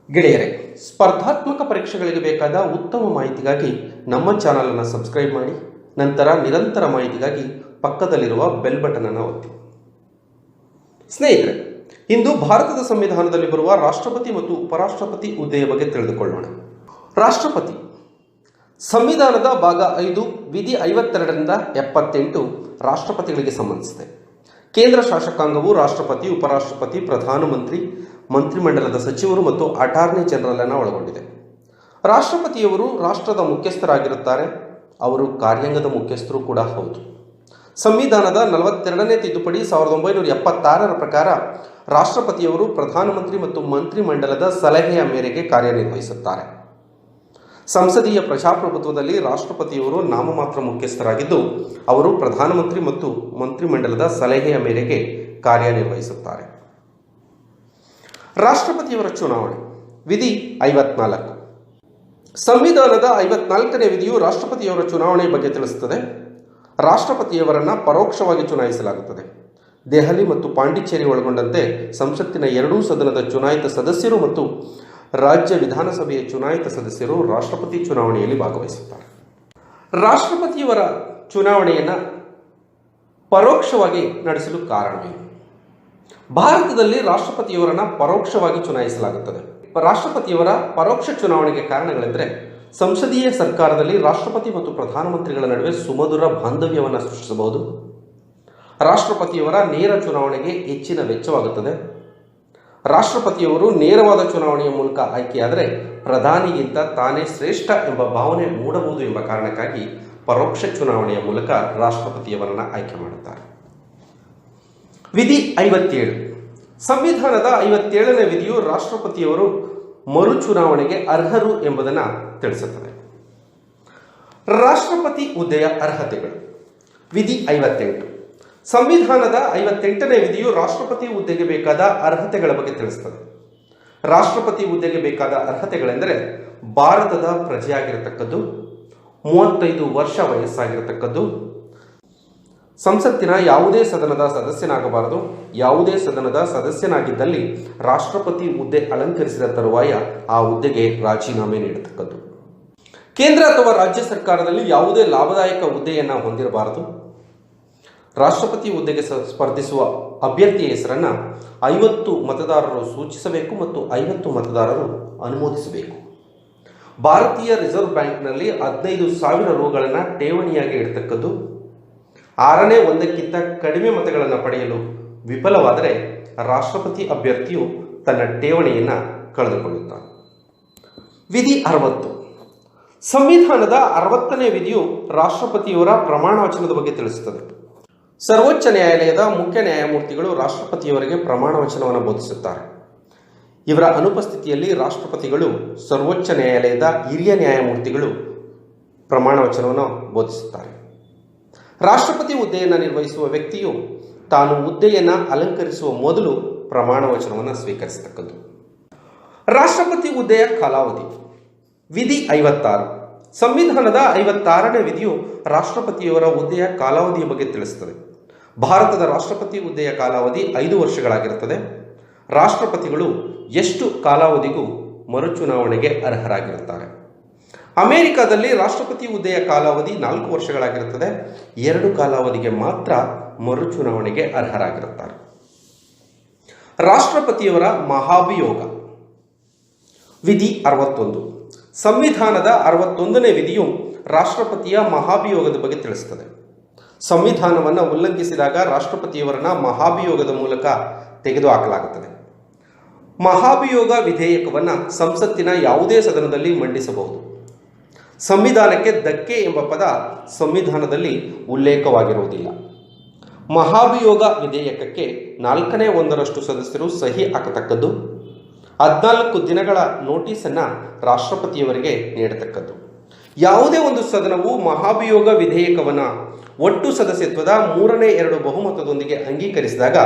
ಗೆಳೆಯರೇ, ಸ್ಪರ್ಧಾತ್ಮಕ ಪರೀಕ್ಷೆಗಳಿಗೆ ಬೇಕಾದ ಉತ್ತಮ ಮಾಹಿತಿಗಾಗಿ ನಮ್ಮ ಚಾನಲ್ ಅನ್ನು ಸಬ್ಸ್ಕ್ರೈಬ್ ಮಾಡಿ, ನಂತರ ನಿರಂತರ ಮಾಹಿತಿಗಾಗಿ ಪಕ್ಕದಲ್ಲಿರುವ ಬೆಲ್ ಬಟನ್ ಅನ್ನು ಒತ್ತಿ. ಸ್ನೇಹಿತರೆ, ಇಂದು ಭಾರತದ ಸಂವಿಧಾನದಲ್ಲಿ ಬರುವ ರಾಷ್ಟ್ರಪತಿ ಮತ್ತು ಉಪರಾಷ್ಟ್ರಪತಿ ಹುದ್ದೆಯ ಬಗ್ಗೆ ತಿಳಿದುಕೊಳ್ಳೋಣ. ರಾಷ್ಟ್ರಪತಿ ಸಂವಿಧಾನದ ಭಾಗ 5 ವಿಧಿ 52ರಿಂದ 78 ರಾಷ್ಟ್ರಪತಿಗಳಿಗೆ ಸಂಬಂಧಿಸಿದೆ. ಕೇಂದ್ರ ಶಾಸಕಾಂಗವು ರಾಷ್ಟ್ರಪತಿ, ಉಪರಾಷ್ಟ್ರಪತಿ, ಪ್ರಧಾನಮಂತ್ರಿ, ಮಂತ್ರಿಮಂಡಲದ ಸಚಿವರು ಮತ್ತು ಅಟಾರ್ನಿ ಜನರಲ್ ಅನ್ನು ಒಳಗೊಂಡಿದೆ. ರಾಷ್ಟ್ರಪತಿಯವರು ರಾಷ್ಟ್ರದ ಮುಖ್ಯಸ್ಥರಾಗಿರುತ್ತಾರೆ. ಅವರು ಕಾರ್ಯಾಂಗದ ಮುಖ್ಯಸ್ಥರು ಕೂಡ ಹೌದು. ಸಂವಿಧಾನದ 42ನೇ ತಿದ್ದುಪಡಿ 1976ರ ಪ್ರಕಾರ ರಾಷ್ಟ್ರಪತಿಯವರು ಪ್ರಧಾನಮಂತ್ರಿ ಮತ್ತು ಮಂತ್ರಿಮಂಡಲದ ಸಲಹೆಯ ಮೇರೆಗೆ ಕಾರ್ಯನಿರ್ವಹಿಸುತ್ತಾರೆ. ಸಂಸದೀಯ ಪ್ರಜಾಪ್ರಭುತ್ವದಲ್ಲಿ ರಾಷ್ಟ್ರಪತಿಯವರು ನಾಮಮಾತ್ರ ಮುಖ್ಯಸ್ಥರಾಗಿದ್ದು, ಅವರು ಪ್ರಧಾನಮಂತ್ರಿ ಮತ್ತು ಮಂತ್ರಿಮಂಡಲದ ಸಲಹೆಯ ಮೇರೆಗೆ ಕಾರ್ಯನಿರ್ವಹಿಸುತ್ತಾರೆ. ರಾಷ್ಟ್ರಪತಿಯವರ ಚುನಾವಣೆ ವಿಧಿ 54. ಸಂವಿಧಾನದ 54ನೇ ವಿಧಿಯು ರಾಷ್ಟ್ರಪತಿಯವರ ಚುನಾವಣೆಯ ಬಗ್ಗೆ ತಿಳಿಸುತ್ತದೆ. ರಾಷ್ಟ್ರಪತಿಯವರನ್ನು ಪರೋಕ್ಷವಾಗಿ ಚುನಾಯಿಸಲಾಗುತ್ತದೆ. ದೆಹಲಿ ಮತ್ತು ಪಾಂಡಿಚೇರಿ ಒಳಗೊಂಡಂತೆ ಸಂಸತ್ತಿನ ಎರಡೂ ಸದನದ ಚುನಾಯಿತ ಸದಸ್ಯರು ಮತ್ತು ರಾಜ್ಯ ವಿಧಾನಸಭೆಯ ಚುನಾಯಿತ ಸದಸ್ಯರು ರಾಷ್ಟ್ರಪತಿ ಚುನಾವಣೆಯಲ್ಲಿ ಭಾಗವಹಿಸುತ್ತಾರೆ. ರಾಷ್ಟ್ರಪತಿಯವರ ಚುನಾವಣೆಯನ್ನು ಪರೋಕ್ಷವಾಗಿ ನಡೆಸಲು ಕಾರಣವೇನು? ಭಾರತದಲ್ಲಿ ರಾಷ್ಟ್ರಪತಿಯವರನ್ನು ಪರೋಕ್ಷವಾಗಿ ಚುನಾಯಿಸಲಾಗುತ್ತದೆ. ರಾಷ್ಟ್ರಪತಿಯವರ ಪರೋಕ್ಷ ಚುನಾವಣೆಗೆ ಕಾರಣಗಳೆಂದರೆ, ಸಂಸದೀಯ ಸರ್ಕಾರದಲ್ಲಿ ರಾಷ್ಟ್ರಪತಿ ಮತ್ತು ಪ್ರಧಾನಮಂತ್ರಿಗಳ ನಡುವೆ ಸುಮಧುರ ಬಾಂಧವ್ಯವನ್ನು ಸೃಷ್ಟಿಸಬಹುದು. ರಾಷ್ಟ್ರಪತಿಯವರ ನೇರ ಚುನಾವಣೆಗೆ ಹೆಚ್ಚಿನ ವೆಚ್ಚವಾಗುತ್ತದೆ. ರಾಷ್ಟ್ರಪತಿಯವರು ನೇರವಾದ ಚುನಾವಣೆಯ ಮೂಲಕ ಆಯ್ಕೆಯಾದರೆ ಪ್ರಧಾನಿಗಿಂತ ತಾನೇ ಶ್ರೇಷ್ಠ ಎಂಬ ಭಾವನೆ ಮೂಡಬಹುದು ಎಂಬ ಕಾರಣಕ್ಕಾಗಿ ಪರೋಕ್ಷ ಚುನಾವಣೆಯ ಮೂಲಕ ರಾಷ್ಟ್ರಪತಿಯವರನ್ನು ಆಯ್ಕೆ ಮಾಡುತ್ತಾರೆ. ವಿಧಿ 57. ಸಂವಿಧಾನದ 57ನೇ ವಿಧಿಯು ರಾಷ್ಟ್ರಪತಿಯವರು ಮರು ಚುನಾವಣೆಗೆ ಅರ್ಹರು ಎಂಬುದನ್ನು ತಿಳಿಸುತ್ತದೆ. ರಾಷ್ಟ್ರಪತಿ ಹುದ್ದೆಯ ಅರ್ಹತೆಗಳು ವಿಧಿ 58. ಸಂವಿಧಾನದ 58ನೇ ವಿಧಿಯು ರಾಷ್ಟ್ರಪತಿ ಹುದ್ದೆಗೆ ಬೇಕಾದ ಅರ್ಹತೆಗಳ ಬಗ್ಗೆ ತಿಳಿಸುತ್ತದೆ. ರಾಷ್ಟ್ರಪತಿ ಹುದ್ದೆಗೆ ಬೇಕಾದ ಅರ್ಹತೆಗಳೆಂದರೆ, ಭಾರತದ ಪ್ರಜೆಯಾಗಿರತಕ್ಕದ್ದು, 35 ವರ್ಷ ವಯಸ್ಸಾಗಿರತಕ್ಕದ್ದು, ಸಂಸತ್ತಿನ ಯಾವುದೇ ಸದನದ ಸದಸ್ಯನಾಗಬಾರದು, ಯಾವುದೇ ಸದನದ ಸದಸ್ಯನಾಗಿದ್ದಲ್ಲಿ ರಾಷ್ಟ್ರಪತಿ ಹುದ್ದೆ ಅಲಂಕರಿಸಿದ ತರುವಾಯ ಆ ಹುದ್ದೆಗೆ ರಾಜೀನಾಮೆ ನೀಡತಕ್ಕದ್ದು, ಕೇಂದ್ರ ಅಥವಾ ರಾಜ್ಯ ಸರ್ಕಾರದಲ್ಲಿ ಯಾವುದೇ ಲಾಭದಾಯಕ ಹುದ್ದೆಯನ್ನು ಹೊಂದಿರಬಾರದು, ರಾಷ್ಟ್ರಪತಿ ಹುದ್ದೆಗೆ ಸ್ಪರ್ಧಿಸುವ ಅಭ್ಯರ್ಥಿಯ ಹೆಸರನ್ನು 50 ಮತದಾರರು ಸೂಚಿಸಬೇಕು ಮತ್ತು 50 ಮತದಾರರು ಅನುಮೋದಿಸಬೇಕು. ಭಾರತೀಯ ರಿಸರ್ವ್ ಬ್ಯಾಂಕ್ನಲ್ಲಿ 15,000 ರೂಗಳನ್ನು ಠೇವಣಿಯಾಗಿ ಇಡತಕ್ಕದ್ದು, 6ನೇ ಒಂದಕ್ಕಿಂತ ಕಡಿಮೆ ಮತಗಳನ್ನು ಪಡೆಯಲು ವಿಫಲವಾದರೆ ರಾಷ್ಟ್ರಪತಿ ಅಭ್ಯರ್ಥಿಯು ತನ್ನ ಠೇವಣಿಯನ್ನು ಕಳೆದುಕೊಳ್ಳುತ್ತಾನೆ. ವಿಧಿ 60. ಸಂವಿಧಾನದ 60ನೇ ವಿಧಿಯು ರಾಷ್ಟ್ರಪತಿಯವರ ಪ್ರಮಾಣ ವಚನದ ಬಗ್ಗೆ ತಿಳಿಸುತ್ತದೆ. ಸರ್ವೋಚ್ಚ ನ್ಯಾಯಾಲಯದ ಮುಖ್ಯ ನ್ಯಾಯಮೂರ್ತಿಗಳು ರಾಷ್ಟ್ರಪತಿಯವರಿಗೆ ಪ್ರಮಾಣ ವಚನವನ್ನು ಬೋಧಿಸುತ್ತಾರೆ. ಇವರ ಅನುಪಸ್ಥಿತಿಯಲ್ಲಿ ರಾಷ್ಟ್ರಪತಿಗಳು ಸರ್ವೋಚ್ಚ ನ್ಯಾಯಾಲಯದ ಹಿರಿಯ ನ್ಯಾಯಮೂರ್ತಿಗಳು ಪ್ರಮಾಣ ವಚನವನ್ನು ಬೋಧಿಸುತ್ತಾರೆ. ರಾಷ್ಟ್ರಪತಿ ಹುದ್ದೆಯನ್ನು ನಿರ್ವಹಿಸುವ ವ್ಯಕ್ತಿಯು ತಾನು ಹುದ್ದೆಯನ್ನು ಅಲಂಕರಿಸುವ ಮೊದಲು ಪ್ರಮಾಣ ವಚನವನ್ನು ಸ್ವೀಕರಿಸತಕ್ಕದ್ದು. ರಾಷ್ಟ್ರಪತಿ ಹುದ್ದೆಯ ಕಾಲಾವಧಿ ವಿಧಿ 56. ಸಂವಿಧಾನದ 56ನೇ ವಿಧಿಯು ರಾಷ್ಟ್ರಪತಿಯವರ ಹುದ್ದೆಯ ಕಾಲಾವಧಿಯ ಬಗ್ಗೆ ತಿಳಿಸುತ್ತದೆ. ಭಾರತದ ರಾಷ್ಟ್ರಪತಿ ಹುದ್ದೆಯ ಕಾಲಾವಧಿ 5 ವರ್ಷಗಳಾಗಿರುತ್ತದೆ. ರಾಷ್ಟ್ರಪತಿಗಳು ಎಷ್ಟು ಕಾಲಾವಧಿಗೂ ಮರುಚುನಾವಣೆಗೆ ಅರ್ಹರಾಗಿರುತ್ತಾರೆ. ಅಮೆರಿಕದಲ್ಲಿ ರಾಷ್ಟ್ರಪತಿ ಹುದ್ದೆಯ ಕಾಲಾವಧಿ 4 ವರ್ಷಗಳಾಗಿರುತ್ತದೆ. 2 ಕಾಲಾವಧಿಗೆ ಮಾತ್ರ ಮರುಚುನಾವಣೆಗೆ ಅರ್ಹರಾಗಿರುತ್ತಾರೆ. ರಾಷ್ಟ್ರಪತಿಯವರ ಮಹಾಭಿಯೋಗ ವಿಧಿ 61. ಸಂವಿಧಾನದ 61ನೇ ವಿಧಿಯು ರಾಷ್ಟ್ರಪತಿಯ ಮಹಾಭಿಯೋಗದ ಬಗ್ಗೆ ತಿಳಿಸುತ್ತದೆ. ಸಂವಿಧಾನವನ್ನು ಉಲ್ಲಂಘಿಸಿದಾಗ ರಾಷ್ಟ್ರಪತಿಯವರನ್ನು ಮಹಾಭಿಯೋಗದ ಮೂಲಕ ತೆಗೆದುಹಾಕಲಾಗುತ್ತದೆ. ಮಹಾಭಿಯೋಗ ವಿಧೇಯಕವನ್ನು ಸಂಸತ್ತಿನ ಯಾವುದೇ ಸದನದಲ್ಲಿ ಮಂಡಿಸಬಹುದು. ಸಂವಿಧಾನಕ್ಕೆ ಧಕ್ಕೆ ಎಂಬ ಪದ ಸಂವಿಧಾನದಲ್ಲಿ ಉಲ್ಲೇಖವಾಗಿರುವುದಿಲ್ಲ. ಮಹಾಭಿಯೋಗ ವಿಧೇಯಕಕ್ಕೆ 4/1 ಸದಸ್ಯರು ಸಹಿ ಹಾಕತಕ್ಕದ್ದು. 14 ದಿನಗಳ ನೋಟಿಸನ್ನು ರಾಷ್ಟ್ರಪತಿಯವರಿಗೆ ನೀಡತಕ್ಕದ್ದು. ಯಾವುದೇ ಒಂದು ಸದನವು ಮಹಾಭಿಯೋಗ ವಿಧೇಯಕವನ್ನು ಒಟ್ಟು ಸದಸ್ಯತ್ವದ 3/2 ಬಹುಮತದೊಂದಿಗೆ ಅಂಗೀಕರಿಸಿದಾಗ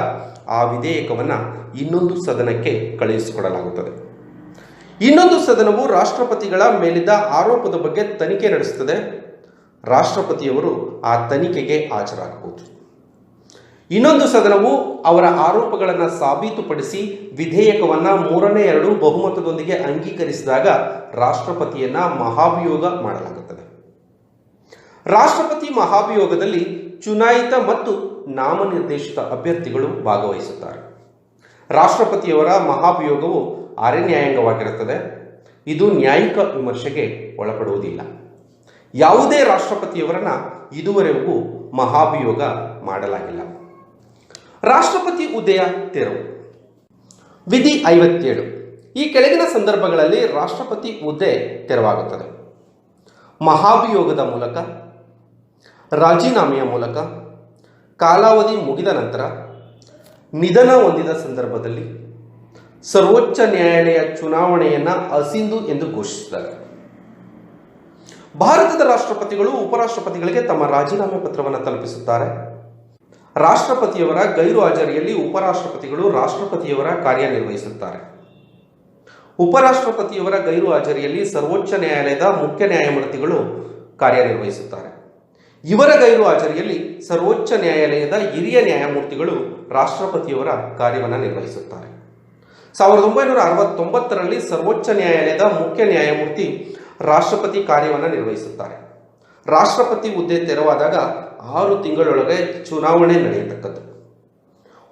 ಆ ವಿಧೇಯಕವನ್ನು ಇನ್ನೊಂದು ಸದನಕ್ಕೆ ಕಳುಹಿಸಿಕೊಡಲಾಗುತ್ತದೆ. ಇನ್ನೊಂದು ಸದನವು ರಾಷ್ಟ್ರಪತಿಗಳ ಮೇಲಿದ್ದ ಆರೋಪದ ಬಗ್ಗೆ ತನಿಖೆ ನಡೆಸುತ್ತದೆ. ರಾಷ್ಟ್ರಪತಿಯವರು ಆ ತನಿಖೆಗೆ ಹಾಜರಾಗಬಹುದು. ಇನ್ನೊಂದು ಸದನವು ಅವರ ಆರೋಪಗಳನ್ನು ಸಾಬೀತುಪಡಿಸಿ ವಿಧೇಯಕವನ್ನು 3/2 ಬಹುಮತದೊಂದಿಗೆ ಅಂಗೀಕರಿಸಿದಾಗ ರಾಷ್ಟ್ರಪತಿಯನ್ನ ಮಹಾಭಿಯೋಗ ಮಾಡಲಾಗುತ್ತದೆ. ರಾಷ್ಟ್ರಪತಿ ಮಹಾಭಿಯೋಗದಲ್ಲಿ ಚುನಾಯಿತ ಮತ್ತು ನಾಮನಿರ್ದೇಶಿತ ಅಭ್ಯರ್ಥಿಗಳು ಭಾಗವಹಿಸುತ್ತಾರೆ. ರಾಷ್ಟ್ರಪತಿಯವರ ಮಹಾಭಿಯೋಗವು ಅರೆ ನ್ಯಾಯಾಂಗವಾಗಿರುತ್ತದೆ. ಇದು ನ್ಯಾಯಿಕ ವಿಮರ್ಶೆಗೆ ಒಳಪಡುವುದಿಲ್ಲ. ಯಾವುದೇ ರಾಷ್ಟ್ರಪತಿಯವರನ್ನ ಇದುವರೆಗೂ ಮಹಾಭಿಯೋಗ ಮಾಡಲಾಗಿಲ್ಲ. ರಾಷ್ಟ್ರಪತಿ ಹುದ್ದೆಯ ತೆರವು. ವಿಧಿ 57. ಈ ಕೆಳಗಿನ ಸಂದರ್ಭಗಳಲ್ಲಿ ರಾಷ್ಟ್ರಪತಿ ಹುದ್ದೆ ತೆರವಾಗುತ್ತದೆ: ಮಹಾಭಿಯೋಗದ ಮೂಲಕ, ರಾಜೀನಾಮೆಯ ಮೂಲಕ, ಕಾಲಾವಧಿ ಮುಗಿದ ನಂತರ, ನಿಧನ ಹೊಂದಿದ ಸಂದರ್ಭದಲ್ಲಿ, ಸರ್ವೋಚ್ಚ ನ್ಯಾಯಾಲಯ ಚುನಾವಣೆಯನ್ನು ಅಸಿಂಧು ಎಂದು ಘೋಷಿಸಿದಾಗ. ಭಾರತದ ರಾಷ್ಟ್ರಪತಿಗಳು ಉಪರಾಷ್ಟ್ರಪತಿಗಳಿಗೆ ತಮ್ಮ ರಾಜೀನಾಮೆ ಪತ್ರವನ್ನು ತಲುಪಿಸುತ್ತಾರೆ. ರಾಷ್ಟ್ರಪತಿಯವರ ಗೈರು ಹಾಜರಿಯಲ್ಲಿ ಉಪರಾಷ್ಟ್ರಪತಿಗಳು ರಾಷ್ಟ್ರಪತಿಯವರ ಕಾರ್ಯನಿರ್ವಹಿಸುತ್ತಾರೆ. ಉಪರಾಷ್ಟ್ರಪತಿಯವರ ಗೈರು ಹಾಜರಿಯಲ್ಲಿ ಸರ್ವೋಚ್ಚ ನ್ಯಾಯಾಲಯದ ಮುಖ್ಯ ನ್ಯಾಯಮೂರ್ತಿಗಳು ಕಾರ್ಯನಿರ್ವಹಿಸುತ್ತಾರೆ. ಇವರ ಗೈರು ಹಾಜರಿಯಲ್ಲಿ ಸರ್ವೋಚ್ಚ ನ್ಯಾಯಾಲಯದ ಹಿರಿಯ ನ್ಯಾಯಮೂರ್ತಿಗಳು ರಾಷ್ಟ್ರಪತಿಯವರ ಕಾರ್ಯವನ್ನು ನಿರ್ವಹಿಸುತ್ತಾರೆ. 1969ರಲ್ಲಿ ಸರ್ವೋಚ್ಚ ನ್ಯಾಯಾಲಯದ ಮುಖ್ಯ ನ್ಯಾಯಮೂರ್ತಿ ರಾಷ್ಟ್ರಪತಿ ಕಾರ್ಯವನ್ನು ನಿರ್ವಹಿಸುತ್ತಾರೆ. ರಾಷ್ಟ್ರಪತಿ ಹುದ್ದೆ ತೆರವಾದಾಗ 6 ತಿಂಗಳೊಳಗೆ ಚುನಾವಣೆ ನಡೆಯತಕ್ಕದ್ದು.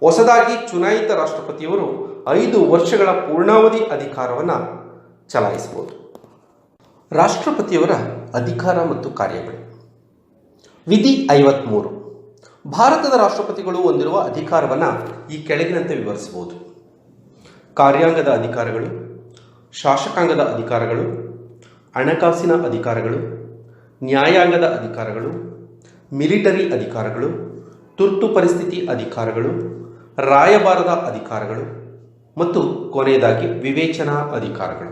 ಹೊಸದಾಗಿ ಚುನಾಯಿತ ರಾಷ್ಟ್ರಪತಿಯವರು 5 ವರ್ಷಗಳ ಪೂರ್ಣಾವಧಿ ಅಧಿಕಾರವನ್ನು ಚಲಾಯಿಸಬಹುದು. ರಾಷ್ಟ್ರಪತಿಯವರ ಅಧಿಕಾರ ಮತ್ತು ಕಾರ್ಯಗಳು. ವಿಧಿ 53. ಭಾರತದ ರಾಷ್ಟ್ರಪತಿಗಳು ಹೊಂದಿರುವ ಅಧಿಕಾರವನ್ನು ಈ ಕೆಳಗಿನಂತೆ ವಿವರಿಸಬಹುದು: ಕಾರ್ಯಾಂಗದ ಅಧಿಕಾರಗಳು, ಶಾಸಕಾಂಗದ ಅಧಿಕಾರಗಳು, ಹಣಕಾಸಿನ ಅಧಿಕಾರಗಳು, ನ್ಯಾಯಾಂಗದ ಅಧಿಕಾರಗಳು, ಮಿಲಿಟರಿ ಅಧಿಕಾರಗಳು, ತುರ್ತು ಪರಿಸ್ಥಿತಿ ಅಧಿಕಾರಗಳು, ರಾಯಭಾರದ ಅಧಿಕಾರಗಳು ಮತ್ತು ಕೊನೆಯದಾಗಿ ವಿವೇಚನಾ ಅಧಿಕಾರಗಳು.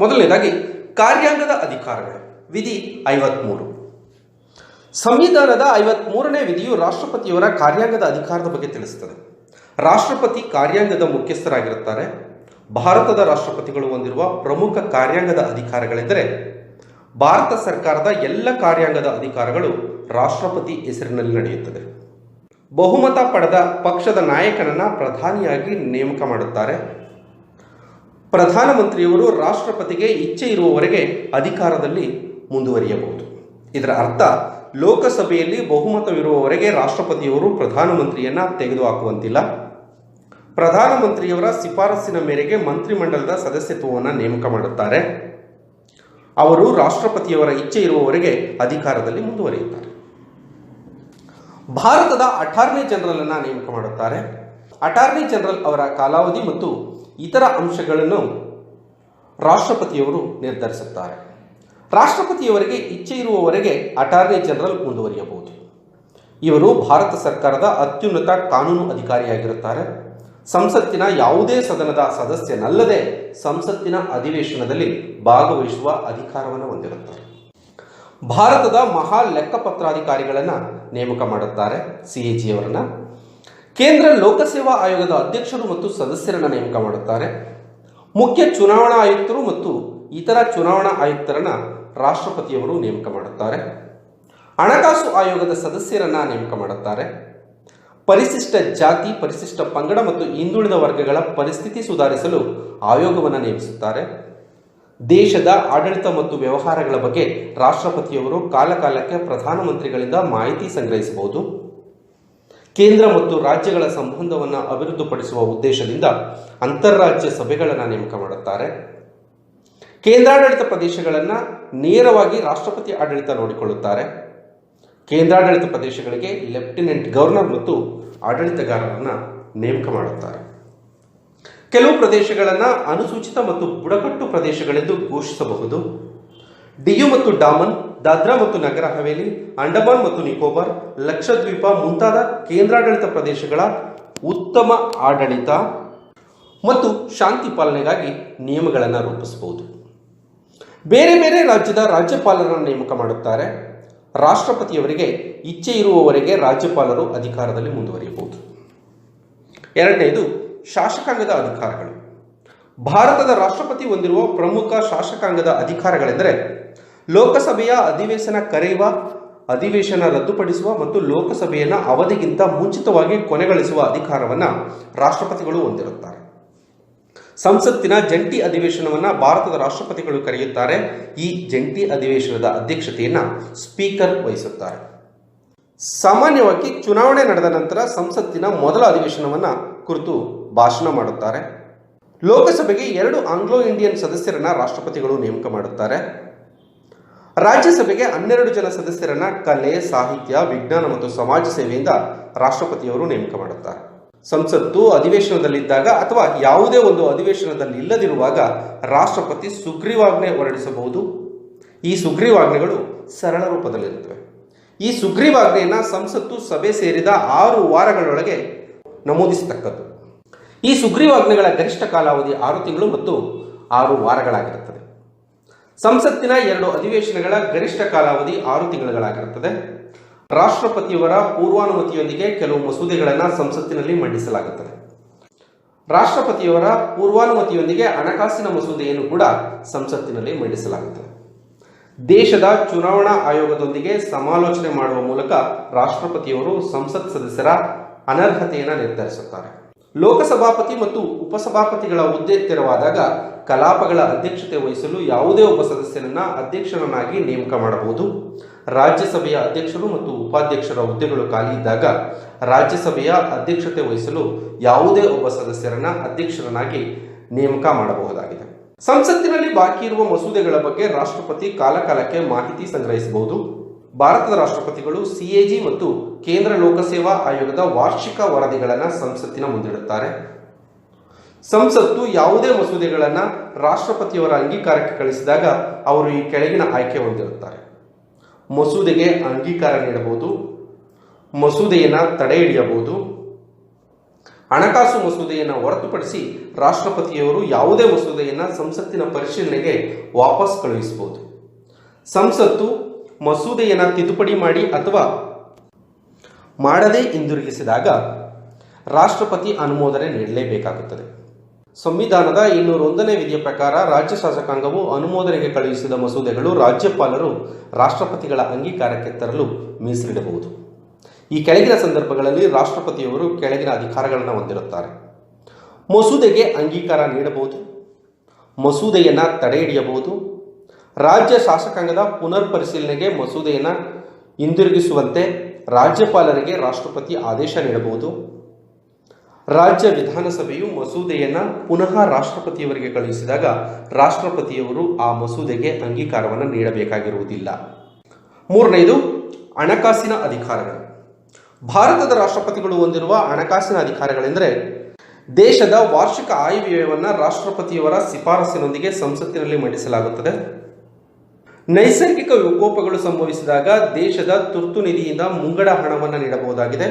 ಮೊದಲನೇದಾಗಿ ಕಾರ್ಯಾಂಗದ ಅಧಿಕಾರಗಳು. ವಿಧಿ 53. ಸಂವಿಧಾನದ 53ನೇ ವಿಧಿಯು ರಾಷ್ಟ್ರಪತಿಯವರ ಕಾರ್ಯಾಂಗದ ಅಧಿಕಾರದ ಬಗ್ಗೆ ತಿಳಿಸುತ್ತದೆ. ರಾಷ್ಟ್ರಪತಿ ಕಾರ್ಯಾಂಗದ ಮುಖ್ಯಸ್ಥರಾಗಿರುತ್ತಾರೆ. ಭಾರತದ ರಾಷ್ಟ್ರಪತಿಗಳು ಹೊಂದಿರುವ ಪ್ರಮುಖ ಕಾರ್ಯಾಂಗದ ಅಧಿಕಾರಗಳೆಂದರೆ, ಭಾರತ ಸರ್ಕಾರದ ಎಲ್ಲ ಕಾರ್ಯಾಂಗದ ಅಧಿಕಾರಗಳು ರಾಷ್ಟ್ರಪತಿ ಹೆಸರಿನಲ್ಲಿ ನಡೆಯುತ್ತದೆ. ಬಹುಮತ ಪಡೆದ ಪಕ್ಷದ ನಾಯಕನನ್ನ ಪ್ರಧಾನಿಯಾಗಿ ನೇಮಕ ಮಾಡುತ್ತಾರೆ. ಪ್ರಧಾನಮಂತ್ರಿಯವರು ರಾಷ್ಟ್ರಪತಿಗೆ ಇಚ್ಛೆ ಇರುವವರೆಗೆ ಅಧಿಕಾರದಲ್ಲಿ ಮುಂದುವರಿಯಬಹುದು. ಇದರ ಅರ್ಥ, ಲೋಕಸಭೆಯಲ್ಲಿ ಬಹುಮತವಿರುವವರೆಗೆ ರಾಷ್ಟ್ರಪತಿಯವರು ಪ್ರಧಾನಮಂತ್ರಿಯನ್ನ ತೆಗೆದುಹಾಕುವಂತಿಲ್ಲ. ಪ್ರಧಾನಮಂತ್ರಿಯವರ ಶಿಫಾರಸ್ಸಿನ ಮೇರೆಗೆ ಮಂತ್ರಿಮಂಡಲದ ಸದಸ್ಯತ್ವವನ್ನು ನೇಮಕ ಮಾಡುತ್ತಾರೆ. ಅವರು ರಾಷ್ಟ್ರಪತಿಯವರ ಇಚ್ಛೆ ಇರುವವರೆಗೆ ಅಧಿಕಾರದಲ್ಲಿ ಮುಂದುವರಿಯುತ್ತಾರೆ. ಭಾರತದ ಅಟಾರ್ನಿ ಜನರಲ್ ಅನ್ನು ನೇಮಕ ಮಾಡುತ್ತಾರೆ. ಅಟಾರ್ನಿ ಜನರಲ್ ಅವರ ಕಾಲಾವಧಿ ಮತ್ತು ಇತರ ಅಂಶಗಳನ್ನು ರಾಷ್ಟ್ರಪತಿಯವರು ನಿರ್ಧರಿಸುತ್ತಾರೆ. ರಾಷ್ಟ್ರಪತಿಯವರಿಗೆ ಇಚ್ಛೆ ಇರುವವರೆಗೆ ಅಟಾರ್ನಿ ಜನರಲ್ ಮುಂದುವರಿಯಬಹುದು. ಇವರು ಭಾರತ ಸರ್ಕಾರದ ಅತ್ಯುನ್ನತ ಕಾನೂನು ಅಧಿಕಾರಿಯಾಗಿರುತ್ತಾರೆ. ಸಂಸತ್ತಿನ ಯಾವುದೇ ಸದನದ ಸದಸ್ಯನಲ್ಲದೆ ಸಂಸತ್ತಿನ ಅಧಿವೇಶನದಲ್ಲಿ ಭಾಗವಹಿಸುವ ಅಧಿಕಾರವನ್ನು ಹೊಂದಿರುತ್ತಾರೆ. ಭಾರತದ ಮಹಾ ಲೆಕ್ಕಪತ್ರಾಧಿಕಾರಿಗಳನ್ನು ನೇಮಕ ಮಾಡುತ್ತಾರೆ, CAG ಅವರನ್ನು. ಕೇಂದ್ರ ಲೋಕಸೇವಾ ಆಯೋಗದ ಅಧ್ಯಕ್ಷರು ಮತ್ತು ಸದಸ್ಯರನ್ನು ನೇಮಕ ಮಾಡುತ್ತಾರೆ. ಮುಖ್ಯ ಚುನಾವಣಾ ಆಯುಕ್ತರು ಮತ್ತು ಇತರ ಚುನಾವಣಾ ಆಯುಕ್ತರನ್ನು ರಾಷ್ಟ್ರಪತಿಯವರು ನೇಮಕ ಮಾಡುತ್ತಾರೆ. ಹಣಕಾಸು ಆಯೋಗದ ಸದಸ್ಯರನ್ನು ನೇಮಕ ಮಾಡುತ್ತಾರೆ. ಪರಿಶಿಷ್ಟ ಜಾತಿ, ಪರಿಶಿಷ್ಟ ಪಂಗಡ ಮತ್ತು ಹಿಂದುಳಿದ ವರ್ಗಗಳ ಪರಿಸ್ಥಿತಿ ಸುಧಾರಿಸಲು ಆಯೋಗವನ್ನು ನೇಮಿಸುತ್ತಾರೆ. ದೇಶದ ಆಡಳಿತ ಮತ್ತು ವ್ಯವಹಾರಗಳ ಬಗ್ಗೆ ರಾಷ್ಟ್ರಪತಿಯವರು ಕಾಲಕಾಲಕ್ಕೆ ಪ್ರಧಾನಮಂತ್ರಿಗಳಿಂದ ಮಾಹಿತಿ ಸಂಗ್ರಹಿಸಬಹುದು. ಕೇಂದ್ರ ಮತ್ತು ರಾಜ್ಯಗಳ ಸಂಬಂಧವನ್ನು ಅಭಿವೃದ್ಧಿಪಡಿಸುವ ಉದ್ದೇಶದಿಂದ ಅಂತಾರಾಜ್ಯ ಸಭೆಗಳನ್ನು ನೇಮಕ ಮಾಡುತ್ತಾರೆ. ಕೇಂದ್ರಾಡಳಿತ ಪ್ರದೇಶಗಳನ್ನು ನೇರವಾಗಿ ರಾಷ್ಟ್ರಪತಿ ಆಡಳಿತ ನೋಡಿಕೊಳ್ಳುತ್ತಾರೆ. ಕೇಂದ್ರಾಡಳಿತ ಪ್ರದೇಶಗಳಿಗೆ ಲೆಫ್ಟಿನೆಂಟ್ ಗವರ್ನರ್ ಮತ್ತು ಆಡಳಿತಗಾರರನ್ನು ನೇಮಕ ಮಾಡುತ್ತಾರೆ. ಕೆಲವು ಪ್ರದೇಶಗಳನ್ನು ಅನುಸೂಚಿತ ಮತ್ತು ಬುಡಕಟ್ಟು ಪ್ರದೇಶಗಳೆಂದು ಘೋಷಿಸಬಹುದು. ಡಿಯು ಮತ್ತು ಡಾಮನ್, ದಾದ್ರಾ ಮತ್ತು ನಗರ ಹವೇಲಿ, ಅಂಡಮಾನ್ ಮತ್ತು ನಿಕೋಬಾರ್, ಲಕ್ಷದ್ವೀಪ ಮುಂತಾದ ಕೇಂದ್ರಾಡಳಿತ ಪ್ರದೇಶಗಳ ಉತ್ತಮ ಆಡಳಿತ ಮತ್ತು ಶಾಂತಿ ಪಾಲನೆಗಾಗಿ ನಿಯಮಗಳನ್ನು ರೂಪಿಸಬಹುದು. ಬೇರೆ ಬೇರೆ ರಾಜ್ಯದ ರಾಜ್ಯಪಾಲರನ್ನು ನೇಮಕ ಮಾಡುತ್ತಾರೆ. ರಾಷ್ಟ್ರಪತಿಯವರಿಗೆ ಇಚ್ಛೆ ಇರುವವರೆಗೆ ರಾಜ್ಯಪಾಲರು ಅಧಿಕಾರದಲ್ಲಿ ಮುಂದುವರಿಯಬಹುದು. ಎರಡನೆಯದು ಶಾಸಕಾಂಗದ ಅಧಿಕಾರಗಳು. ಭಾರತದ ರಾಷ್ಟ್ರಪತಿ ಹೊಂದಿರುವ ಪ್ರಮುಖ ಶಾಸಕಾಂಗದ ಅಧಿಕಾರಗಳೆಂದರೆ, ಲೋಕಸಭೆಯ ಅಧಿವೇಶನ ಕರೆಯುವ ಅಧಿವೇಶನ ರದ್ದುಪಡಿಸುವ ಮತ್ತು ಲೋಕಸಭೆಯನ್ನು ಅವಧಿಗಿಂತ ಮುಂಚಿತವಾಗಿ ಕೊನೆಗೊಳಿಸುವ ಅಧಿಕಾರವನ್ನು ರಾಷ್ಟ್ರಪತಿಗಳು ಹೊಂದಿರುತ್ತಾರೆ. ಸಂಸತ್ತಿನ ಜಂಟಿ ಅಧಿವೇಶನವನ್ನು ಭಾರತದ ರಾಷ್ಟ್ರಪತಿಗಳು ಕರೆಯುತ್ತಾರೆ. ಈ ಜಂಟಿ ಅಧಿವೇಶನದ ಅಧ್ಯಕ್ಷತೆಯನ್ನು ಸ್ಪೀಕರ್ ವಹಿಸುತ್ತಾರೆ. ಸಾಮಾನ್ಯವಾಗಿ ಚುನಾವಣೆ ನಡೆದ ನಂತರ ಸಂಸತ್ತಿನ ಮೊದಲ ಅಧಿವೇಶನವನ್ನು ಕುರಿತು ಭಾಷಣ ಮಾಡುತ್ತಾರೆ. ಲೋಕಸಭೆಗೆ 2 ಆಂಗ್ಲೋ ಇಂಡಿಯನ್ ಸದಸ್ಯರನ್ನ ರಾಷ್ಟ್ರಪತಿಗಳು ನೇಮಕ ಮಾಡುತ್ತಾರೆ. ರಾಜ್ಯಸಭೆಗೆ 12 ಜನ ಸದಸ್ಯರನ್ನ ಕಲೆ, ಸಾಹಿತ್ಯ, ವಿಜ್ಞಾನ ಮತ್ತು ಸಮಾಜ ಸೇವೆಯಿಂದ ರಾಷ್ಟ್ರಪತಿಯವರು ನೇಮಕ ಮಾಡುತ್ತಾರೆ. ಸಂಸತ್ತು ಅಧಿವೇಶನದಲ್ಲಿದ್ದಾಗ ಅಥವಾ ಯಾವುದೇ ಒಂದು ಅಧಿವೇಶನದಲ್ಲಿ ಇಲ್ಲದಿರುವಾಗ ರಾಷ್ಟ್ರಪತಿ ಸುಗ್ರೀವಾಜ್ಞೆ ಹೊರಡಿಸಬಹುದು. ಈ ಸುಗ್ರೀವಾಜ್ಞೆಗಳು ಸರಳ ರೂಪದಲ್ಲಿರುತ್ತವೆ. ಈ ಸುಗ್ರೀವಾಜ್ಞೆಯನ್ನು ಸಂಸತ್ತು ಸಭೆ ಸೇರಿದ 6 ವಾರಗಳೊಳಗೆ ನಮೂದಿಸತಕ್ಕದ್ದು. ಈ ಸುಗ್ರೀವಾಜ್ಞೆಗಳ ಗರಿಷ್ಠ ಕಾಲಾವಧಿ 6 ತಿಂಗಳು ಮತ್ತು 6 ವಾರಗಳಾಗಿರುತ್ತದೆ. ಸಂಸತ್ತಿನ 2 ಅಧಿವೇಶನಗಳ ಗರಿಷ್ಠ ಕಾಲಾವಧಿ 6 ತಿಂಗಳುಗಳಾಗಿರುತ್ತದೆ. ರಾಷ್ಟ್ರಪತಿಯವರ ಪೂರ್ವಾನುಮತಿಯೊಂದಿಗೆ ಕೆಲವು ಮಸೂದೆಗಳನ್ನು ಸಂಸತ್ತಿನಲ್ಲಿ ಮಂಡಿಸಲಾಗುತ್ತದೆ. ರಾಷ್ಟ್ರಪತಿಯವರ ಪೂರ್ವಾನುಮತಿಯೊಂದಿಗೆ ಹಣಕಾಸಿನ ಮಸೂದೆಯನ್ನು ಕೂಡ ಸಂಸತ್ತಿನಲ್ಲಿ ಮಂಡಿಸಲಾಗುತ್ತದೆ. ದೇಶದ ಚುನಾವಣಾ ಆಯೋಗದೊಂದಿಗೆ ಸಮಾಲೋಚನೆ ಮಾಡುವ ಮೂಲಕ ರಾಷ್ಟ್ರಪತಿಯವರು ಸಂಸತ್ ಸದಸ್ಯರ ಅನರ್ಹತೆಯನ್ನು ನಿರ್ಧರಿಸುತ್ತಾರೆ. ಲೋಕಸಭಾಪತಿ ಮತ್ತು ಉಪಸಭಾಪತಿಗಳ ಹುದ್ದೆ ತೆರವಾದಾಗ ಕಲಾಪಗಳ ಅಧ್ಯಕ್ಷತೆ ವಹಿಸಲು ಯಾವುದೇ ಒಬ್ಬ ಸದಸ್ಯನನ್ನ ಅಧ್ಯಕ್ಷರನ್ನಾಗಿ ನೇಮಕ ಮಾಡಬಹುದು. ರಾಜ್ಯಸಭೆಯ ಅಧ್ಯಕ್ಷರು ಮತ್ತು ಉಪಾಧ್ಯಕ್ಷರ ಹುದ್ದೆಗಳು ಖಾಲಿ ಇದ್ದಾಗ ರಾಜ್ಯಸಭೆಯ ಅಧ್ಯಕ್ಷತೆ ವಹಿಸಲು ಯಾವುದೇ ಒಬ್ಬ ಸದಸ್ಯರನ್ನ ಅಧ್ಯಕ್ಷರನ್ನಾಗಿ ನೇಮಕ ಮಾಡಬಹುದಾಗಿದೆ. ಸಂಸತ್ತಿನಲ್ಲಿ ಬಾಕಿ ಇರುವ ಮಸೂದೆಗಳ ಬಗ್ಗೆ ರಾಷ್ಟ್ರಪತಿ ಕಾಲಕಾಲಕ್ಕೆ ಮಾಹಿತಿ ಸಂಗ್ರಹಿಸಬಹುದು. ಭಾರತದ ರಾಷ್ಟ್ರಪತಿಗಳು ಸಿಎಜಿ ಮತ್ತು ಕೇಂದ್ರ ಲೋಕಸೇವಾ ಆಯೋಗದ ವಾರ್ಷಿಕ ವರದಿಗಳನ್ನು ಸಂಸತ್ತಿನ ಮುಂದಿಡುತ್ತಾರೆ. ಸಂಸತ್ತು ಯಾವುದೇ ಮಸೂದೆಗಳನ್ನು ರಾಷ್ಟ್ರಪತಿಯವರ ಅಂಗೀಕಾರಕ್ಕೆ ಕಳಿಸಿದಾಗ ಅವರು ಈ ಕೆಳಗಿನ ಆಯ್ಕೆ ಹೊಂದಿರುತ್ತಾರೆ. ಮಸೂದೆಗೆ ಅಂಗೀಕಾರ ನೀಡಬಹುದು, ಮಸೂದೆಯನ್ನು ತಡೆ ಹಿಡಿಯಬಹುದು. ಹಣಕಾಸು ಮಸೂದೆಯನ್ನು ಹೊರತುಪಡಿಸಿ ರಾಷ್ಟ್ರಪತಿಯವರು ಯಾವುದೇ ಮಸೂದೆಯನ್ನು ಸಂಸತ್ತಿನ ಪರಿಶೀಲನೆಗೆ ವಾಪಸ್ ಕಳುಹಿಸಬಹುದು. ಸಂಸತ್ತು ಮಸೂದೆಯನ್ನು ತಿದ್ದುಪಡಿ ಮಾಡಿ ಅಥವಾ ಮಾಡದೇ ಹಿಂದಿರುಗಿಸಿದಾಗ ರಾಷ್ಟ್ರಪತಿ ಅನುಮೋದನೆ ನೀಡಲೇಬೇಕಾಗುತ್ತದೆ. ಸಂವಿಧಾನದ 201ನೇ ವಿಧಿಯ ಪ್ರಕಾರ ರಾಜ್ಯ ಶಾಸಕಾಂಗವು ಅನುಮೋದನೆಗೆ ಕಳುಹಿಸಿದ ಮಸೂದೆಗಳು ರಾಜ್ಯಪಾಲರು ರಾಷ್ಟ್ರಪತಿಗಳ ಅಂಗೀಕಾರಕ್ಕೆ ತರಲು ಮೀಸಲಿಡಬಹುದು. ಈ ಕೆಳಗಿನ ಸಂದರ್ಭಗಳಲ್ಲಿ ರಾಷ್ಟ್ರಪತಿಯವರು ಕೆಳಗಿನ ಅಧಿಕಾರಗಳನ್ನು ಹೊಂದಿರುತ್ತಾರೆ. ಮಸೂದೆಗೆ ಅಂಗೀಕಾರ ನೀಡಬಹುದು, ಮಸೂದೆಯನ್ನು ತಡೆ ಹಿಡಿಯಬಹುದು, ರಾಜ್ಯ ಶಾಸಕಾಂಗದ ಪುನರ್ ಪರಿಶೀಲನೆಗೆ ಮಸೂದೆಯನ್ನು ಹಿಂದಿರುಗಿಸುವಂತೆ ರಾಜ್ಯಪಾಲರಿಗೆ ರಾಷ್ಟ್ರಪತಿ ಆದೇಶ ನೀಡಬಹುದು. ರಾಜ್ಯ ವಿಧಾನಸಭೆಯು ಮಸೂದೆಯನ್ನು ಪುನಃ ರಾಷ್ಟ್ರಪತಿಯವರಿಗೆ ಕಳುಹಿಸಿದಾಗ ರಾಷ್ಟ್ರಪತಿಯವರು ಆ ಮಸೂದೆಗೆ ಅಂಗೀಕಾರವನ್ನು ನೀಡಬೇಕಾಗಿರುವುದಿಲ್ಲ. 3ನೇದು ಹಣಕಾಸಿನ ಅಧಿಕಾರಗಳು. ಭಾರತದ ರಾಷ್ಟ್ರಪತಿಗಳು ಹೊಂದಿರುವ ಹಣಕಾಸಿನ ಅಧಿಕಾರಗಳೆಂದರೆ ದೇಶದ ವಾರ್ಷಿಕ ಆಯವ್ಯಯವನ್ನು ರಾಷ್ಟ್ರಪತಿಯವರ ಶಿಫಾರಸಿನೊಂದಿಗೆ ಸಂಸತ್ತಿನಲ್ಲಿ ಮಂಡಿಸಲಾಗುತ್ತದೆ. ನೈಸರ್ಗಿಕ ವಿಕೋಪಗಳು ಸಂಭವಿಸಿದಾಗ ದೇಶದ ತುರ್ತು ನಿಧಿಯಿಂದ ಮುಂಗಡ ಹಣವನ್ನು ನೀಡಬಹುದಾಗಿದೆ.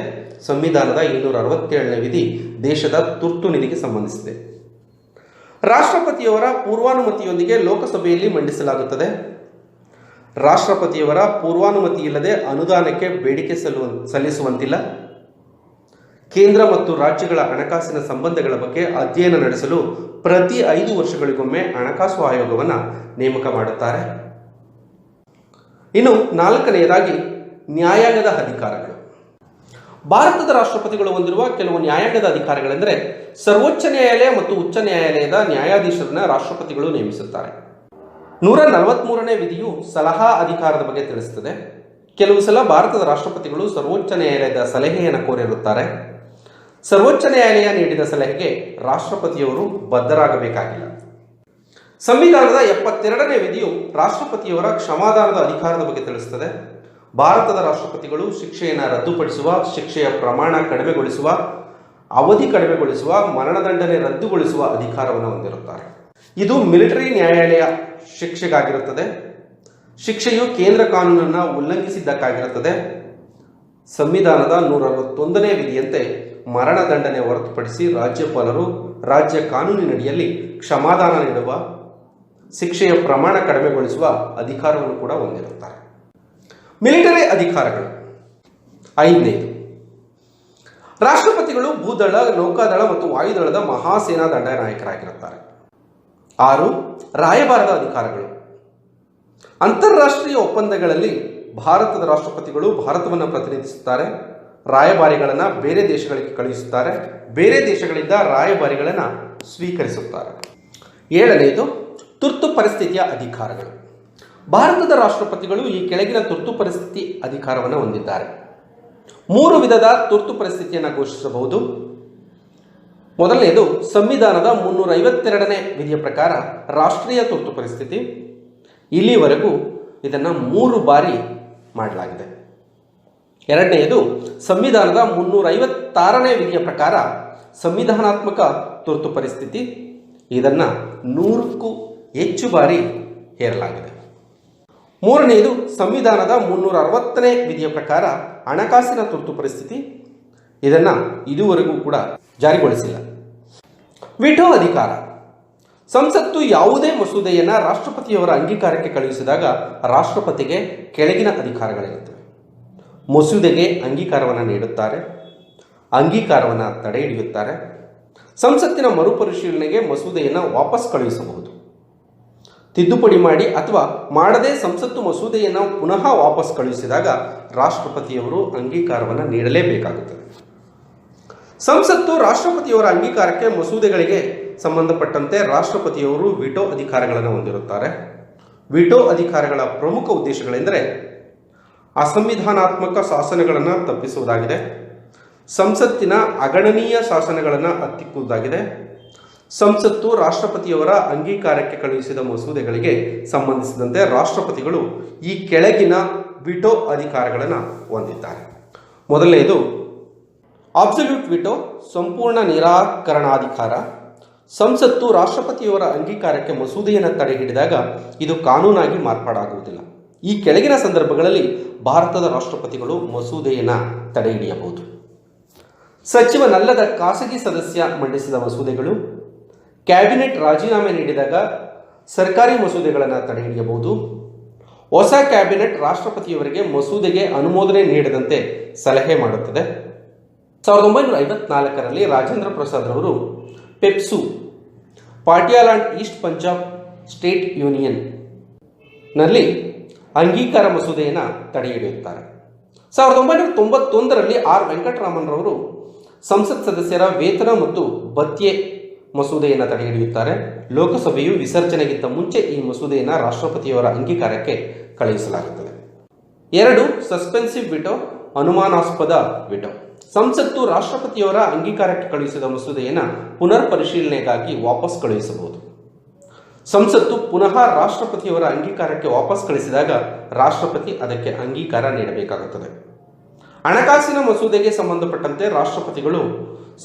ಸಂವಿಧಾನದ 267ನೇ ವಿಧಿ ದೇಶದ ತುರ್ತು ನಿಧಿಗೆ ಸಂಬಂಧಿಸಿದೆ. ರಾಷ್ಟ್ರಪತಿಯವರ ಪೂರ್ವಾನುಮತಿಯೊಂದಿಗೆ ಲೋಕಸಭೆಯಲ್ಲಿ ಮಂಡಿಸಲಾಗುತ್ತದೆ. ರಾಷ್ಟ್ರಪತಿಯವರ ಪೂರ್ವಾನುಮತಿ ಇಲ್ಲದೆ ಅನುದಾನಕ್ಕೆ ಬೇಡಿಕೆ ಸಲ್ಲಿಸುವಂತಿಲ್ಲ. ಕೇಂದ್ರ ಮತ್ತು ರಾಜ್ಯಗಳ ಹಣಕಾಸಿನ ಸಂಬಂಧಗಳ ಬಗ್ಗೆ ಅಧ್ಯಯನ ನಡೆಸಲು ಪ್ರತಿ 5 ವರ್ಷಗಳಿಗೊಮ್ಮೆ ಹಣಕಾಸು ಆಯೋಗವನ್ನು ನೇಮಕ ಮಾಡುತ್ತಾರೆ. ಇನ್ನು 4ನೇದಾಗಿ ನ್ಯಾಯಾಂಗದ ಅಧಿಕಾರಗಳು. ಭಾರತದ ರಾಷ್ಟ್ರಪತಿಗಳು ಹೊಂದಿರುವ ಕೆಲವು ನ್ಯಾಯಾಂಗದ ಅಧಿಕಾರಗಳೆಂದರೆ ಸರ್ವೋಚ್ಚ ನ್ಯಾಯಾಲಯ ಮತ್ತು ಉಚ್ಚ ನ್ಯಾಯಾಲಯದ ನ್ಯಾಯಾಧೀಶರನ್ನು ರಾಷ್ಟ್ರಪತಿಗಳು ನೇಮಿಸುತ್ತಾರೆ. 143ನೇ ವಿಧಿಯು ಸಲಹಾ ಅಧಿಕಾರದ ಬಗ್ಗೆ ತಿಳಿಸುತ್ತದೆ. ಕೆಲವು ಸಲ ಭಾರತದ ರಾಷ್ಟ್ರಪತಿಗಳು ಸರ್ವೋಚ್ಚ ನ್ಯಾಯಾಲಯದ ಸಲಹೆಯನ್ನು ಕೋರಿರುತ್ತಾರೆ. ಸರ್ವೋಚ್ಚ ನ್ಯಾಯಾಲಯ ನೀಡಿದ ಸಲಹೆಗೆ ರಾಷ್ಟ್ರಪತಿಯವರು ಬದ್ಧರಾಗಬೇಕಾಗಿಲ್ಲ. ಸಂವಿಧಾನದ 72ನೇ ವಿಧಿಯು ರಾಷ್ಟ್ರಪತಿಯವರ ಕ್ಷಮಾದಾನದ ಅಧಿಕಾರದ ಬಗ್ಗೆ ತಿಳಿಸುತ್ತದೆ. ಭಾರತದ ರಾಷ್ಟ್ರಪತಿಗಳು ಶಿಕ್ಷೆಯನ್ನು ರದ್ದುಪಡಿಸುವ, ಶಿಕ್ಷೆಯ ಪ್ರಮಾಣ ಕಡಿಮೆಗೊಳಿಸುವ, ಅವಧಿ ಕಡಿಮೆಗೊಳಿಸುವ, ಮರಣದಂಡನೆ ರದ್ದುಗೊಳಿಸುವ ಅಧಿಕಾರವನ್ನು ಹೊಂದಿರುತ್ತಾರೆ. ಇದು ಮಿಲಿಟರಿ ನ್ಯಾಯಾಲಯ ಶಿಕ್ಷೆಗಾಗಿರುತ್ತದೆ. ಶಿಕ್ಷೆಯು ಕೇಂದ್ರ ಕಾನೂನನ್ನು ಉಲ್ಲಂಘಿಸಿದ್ದಕ್ಕಾಗಿರುತ್ತದೆ. ಸಂವಿಧಾನದ 161ನೇ ವಿಧಿಯಂತೆ ಮರಣದಂಡನೆ ಹೊರತುಪಡಿಸಿ ರಾಜ್ಯಪಾಲರು ರಾಜ್ಯ ಕಾನೂನಿನಡಿಯಲ್ಲಿ ಕ್ಷಮಾದಾನ ನೀಡುವ, ಶಿಕ್ಷೆಯ ಪ್ರಮಾಣ ಕಡಿಮೆಗೊಳಿಸುವ ಅಧಿಕಾರವನ್ನು ಕೂಡ ಹೊಂದಿರುತ್ತಾರೆ. ಮಿಲಿಟರಿ ಅಧಿಕಾರಗಳು. 5ನೇದು ರಾಷ್ಟ್ರಪತಿಗಳು ಭೂದಳ, ನೌಕಾದಳ ಮತ್ತು ವಾಯುದಳದ ಮಹಾಸೇನಾ ದಂಡನಾಯಕರಾಗಿರುತ್ತಾರೆ. 6 ರಾಯಭಾರದ ಅಧಿಕಾರಗಳು. ಅಂತಾರಾಷ್ಟ್ರೀಯ ಒಪ್ಪಂದಗಳಲ್ಲಿ ಭಾರತದ ರಾಷ್ಟ್ರಪತಿಗಳು ಭಾರತವನ್ನು ಪ್ರತಿನಿಧಿಸುತ್ತಾರೆ, ರಾಯಭಾರಿಗಳನ್ನು ಬೇರೆ ದೇಶಗಳಿಗೆ ಕಳುಹಿಸುತ್ತಾರೆ, ಬೇರೆ ದೇಶಗಳಿಂದ ರಾಯಭಾರಿಗಳನ್ನು ಸ್ವೀಕರಿಸುತ್ತಾರೆ. 7ನೇದು ತುರ್ತು ಪರಿಸ್ಥಿತಿಯ ಅಧಿಕಾರಗಳು. ಭಾರತದ ರಾಷ್ಟ್ರಪತಿಗಳು ಈ ಕೆಳಗಿನ ತುರ್ತು ಪರಿಸ್ಥಿತಿ ಅಧಿಕಾರವನ್ನು ಹೊಂದಿದ್ದಾರೆ. 3 ವಿಧದ ತುರ್ತು ಪರಿಸ್ಥಿತಿಯನ್ನು ಘೋಷಿಸಬಹುದು. ಮೊದಲನೆಯದು ಸಂವಿಧಾನದ 352ನೇ ವಿಧಿಯ ಪ್ರಕಾರ ರಾಷ್ಟ್ರೀಯ ತುರ್ತು ಪರಿಸ್ಥಿತಿ. ಇಲ್ಲಿವರೆಗೂ ಇದನ್ನು 3 ಬಾರಿ ಮಾಡಲಾಗಿದೆ. 2ನೇದು ಸಂವಿಧಾನದ 356ನೇ ವಿಧಿಯ ಪ್ರಕಾರ ಸಂವಿಧಾನಾತ್ಮಕ ತುರ್ತು ಪರಿಸ್ಥಿತಿ. ಇದನ್ನು 100ಕ್ಕೂ ಹೆಚ್ಚು ಬಾರಿ ಹೇರಲಾಗಿದೆ. 3ನೇದು ಸಂವಿಧಾನದ 360ನೇ ವಿಧಿಯ ಪ್ರಕಾರ ಹಣಕಾಸಿನ ತುರ್ತು ಪರಿಸ್ಥಿತಿ. ಇದನ್ನು ಇದುವರೆಗೂ ಕೂಡ ಜಾರಿಗೊಳಿಸಿಲ್ಲ. ವಿಟೋ ಅಧಿಕಾರ. ಸಂಸತ್ತು ಯಾವುದೇ ಮಸೂದೆಯನ್ನು ರಾಷ್ಟ್ರಪತಿಯವರ ಅಂಗೀಕಾರಕ್ಕೆ ಕಳುಹಿಸಿದಾಗ ರಾಷ್ಟ್ರಪತಿಗೆ ಕೆಳಗಿನ ಅಧಿಕಾರಗಳಿರುತ್ತವೆ. ಮಸೂದೆಗೆ ಅಂಗೀಕಾರವನ್ನು ನೀಡುತ್ತಾರೆ, ಅಂಗೀಕಾರವನ್ನು ತಡೆ ಹಿಡಿಯುತ್ತಾರೆ, ಸಂಸತ್ತಿನ ಮರುಪರಿಶೀಲನೆಗೆ ಮಸೂದೆಯನ್ನು ವಾಪಸ್ ಕಳುಹಿಸಬಹುದು, ತಿದ್ದುಪಡಿ ಮಾಡಿ ಅಥವಾ ಮಾಡದೆ ಸಂಸತ್ತು ಮಸೂದೆಯನ್ನು ಪುನಃ ವಾಪಸ್ ಕಳುಹಿಸಿದಾಗ ರಾಷ್ಟ್ರಪತಿಯವರು ಅಂಗೀಕಾರವನ್ನು ನೀಡಲೇಬೇಕಾಗುತ್ತದೆ. ಸಂಸತ್ತು ರಾಷ್ಟ್ರಪತಿಯವರ ಅಂಗೀಕಾರಕ್ಕೆ ಮಸೂದೆಗಳಿಗೆ ಸಂಬಂಧಪಟ್ಟಂತೆ ರಾಷ್ಟ್ರಪತಿಯವರು ವಿಟೋ ಅಧಿಕಾರಗಳನ್ನು ಹೊಂದಿರುತ್ತಾರೆ. ವಿಟೋ ಅಧಿಕಾರಗಳ ಪ್ರಮುಖ ಉದ್ದೇಶಗಳೆಂದರೆ ಅಸಂವಿಧಾನಾತ್ಮಕ ಶಾಸನಗಳನ್ನು ತಪ್ಪಿಸುವುದಾಗಿದೆ, ಸಂಸತ್ತಿನ ಅಗಣನೀಯ ಶಾಸನಗಳನ್ನು ಹತ್ತಿಕ್ಕುವುದಾಗಿದೆ, ಸಂಸತ್ತು ರಾಷ್ಟ್ರಪತಿಯವರ ಅಂಗೀಕಾರಕ್ಕೆ ಕಳುಹಿಸಿದ ಮಸೂದೆಗಳಿಗೆ ಸಂಬಂಧಿಸಿದಂತೆ ರಾಷ್ಟ್ರಪತಿಗಳು ಈ ಕೆಳಗಿನ ವಿಟೋ ಅಧಿಕಾರಗಳನ್ನು ಹೊಂದಿದ್ದಾರೆ. ಮೊದಲನೆಯದು ಅಬ್ಸಲ್ಯೂಟ್ ವಿಟೋ, ಸಂಪೂರ್ಣ ನಿರಾಕರಣಾಧಿಕಾರ. ಸಂಸತ್ತು ರಾಷ್ಟ್ರಪತಿಯವರ ಅಂಗೀಕಾರಕ್ಕೆ ಮಸೂದೆಯನ್ನು ತಡೆ ಹಿಡಿದಾಗ ಇದು ಕಾನೂನಾಗಿ ಮಾರ್ಪಾಡಾಗುವುದಿಲ್ಲ. ಈ ಕೆಳಗಿನ ಸಂದರ್ಭಗಳಲ್ಲಿ ಭಾರತದ ರಾಷ್ಟ್ರಪತಿಗಳು ಮಸೂದೆಯನ್ನು ತಡೆ ಹಿಡಿಯಬಹುದು. ಸಚಿವನಲ್ಲದ ಖಾಸಗಿ ಸದಸ್ಯ ಮಂಡಿಸಿದ ಮಸೂದೆಗಳು, ಕ್ಯಾಬಿನೆಟ್ ರಾಜೀನಾಮೆ ನೀಡಿದಾಗ ಸರ್ಕಾರಿ ಮಸೂದೆಗಳನ್ನು ತಡೆ ಹಿಡಿಯಬಹುದು. ಹೊಸ ಕ್ಯಾಬಿನೆಟ್ ರಾಷ್ಟ್ರಪತಿಯವರಿಗೆ ಮಸೂದೆಗೆ ಅನುಮೋದನೆ ನೀಡದಂತೆ ಸಲಹೆ ಮಾಡುತ್ತದೆ. 1954ರಲ್ಲಿ ರಾಜೇಂದ್ರ ಪ್ರಸಾದ್ ರವರು PEPSU, Patiala and east Punjab state union ನಲ್ಲಿ ಅಂಗೀಕಾರ ಮಸೂದೆಯನ್ನು ತಡೆ ಹಿಡಿಯುತ್ತಾರೆ. 1991ರಲ್ಲಿ ಆರ್ ವೆಂಕಟರಾಮನ್ ರವರು ಸಂಸತ್ ಸದಸ್ಯರ ವೇತನ ಮತ್ತು ಭತ್ಯೆ ಮಸೂದೆಯನ್ನು ತಡೆ ಹಿಡಿಯುತ್ತಾರೆ. ಲೋಕಸಭೆಯು ವಿಸರ್ಜನೆಗಿಂತ ಮುಂಚೆ ಈ ಮಸೂದೆಯನ್ನು ರಾಷ್ಟ್ರಪತಿಯವರ ಅಂಗೀಕಾರಕ್ಕೆ ಕಳುಹಿಸಲಾಗುತ್ತದೆ. 2 ಸಸ್ಪೆನ್ಸಿವ್ ವಿಟೋ, ಅನುಮಾನಾಸ್ಪದ ವಿಟೋ. ಸಂಸತ್ತು ರಾಷ್ಟ್ರಪತಿಯವರ ಅಂಗೀಕಾರಕ್ಕೆ ಕಳುಹಿಸಿದ ಮಸೂದೆಯನ್ನು ಪುನರ್ ಪರಿಶೀಲನೆಗಾಗಿ ವಾಪಸ್ ಕಳುಹಿಸಬಹುದು. ಸಂಸತ್ತು ಪುನಃ ರಾಷ್ಟ್ರಪತಿಯವರ ಅಂಗೀಕಾರಕ್ಕೆ ವಾಪಸ್ ಕಳಿಸಿದಾಗ ರಾಷ್ಟ್ರಪತಿ ಅದಕ್ಕೆ ಅಂಗೀಕಾರ ನೀಡಬೇಕಾಗುತ್ತದೆ. ಹಣಕಾಸಿನ ಮಸೂದೆಗೆ ಸಂಬಂಧಪಟ್ಟಂತೆ ರಾಷ್ಟ್ರಪತಿಗಳು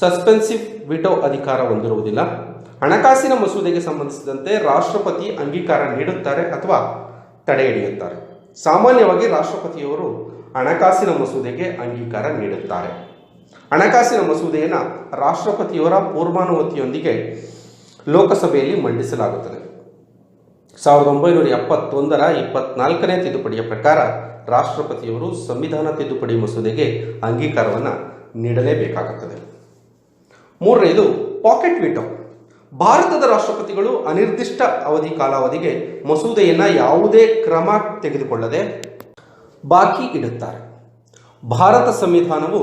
ಸಸ್ಪೆನ್ಸಿವ್ ವಿಟೋ ಅಧಿಕಾರ ಹೊಂದಿರುವುದಿಲ್ಲ. ಹಣಕಾಸಿನ ಮಸೂದೆಗೆ ಸಂಬಂಧಿಸಿದಂತೆ ರಾಷ್ಟ್ರಪತಿ ಅಂಗೀಕಾರ ನೀಡುತ್ತಾರೆ ಅಥವಾ ತಡೆ ಹಿಡಿಯುತ್ತಾರೆ. ಸಾಮಾನ್ಯವಾಗಿ ರಾಷ್ಟ್ರಪತಿಯವರು ಹಣಕಾಸಿನ ಮಸೂದೆಗೆ ಅಂಗೀಕಾರ ನೀಡುತ್ತಾರೆ. ಹಣಕಾಸಿನ ಮಸೂದೆಯನ್ನು ರಾಷ್ಟ್ರಪತಿಯವರ ಪೂರ್ವಾನುಮತಿಯೊಂದಿಗೆ ಲೋಕಸಭೆಯಲ್ಲಿ ಮಂಡಿಸಲಾಗುತ್ತದೆ. 1971ರ 24ನೇ ತಿದ್ದುಪಡಿಯ ಪ್ರಕಾರ ರಾಷ್ಟ್ರಪತಿಯವರು ಸಂವಿಧಾನ ತಿದ್ದುಪಡಿ ಮಸೂದೆಗೆ ಅಂಗೀಕಾರವನ್ನು ನೀಡಲೇಬೇಕಾಗುತ್ತದೆ. 3ನೇದು ಪಾಕೆಟ್ ವಿಟೋ. ಭಾರತದ ರಾಷ್ಟ್ರಪತಿಗಳು ಅನಿರ್ದಿಷ್ಟ ಕಾಲಾವಧಿಗೆ ಮಸೂದೆಯನ್ನು ಯಾವುದೇ ಕ್ರಮ ತೆಗೆದುಕೊಳ್ಳದೆ ಬಾಕಿ ಇಡುತ್ತಾರೆ. ಭಾರತ ಸಂವಿಧಾನವು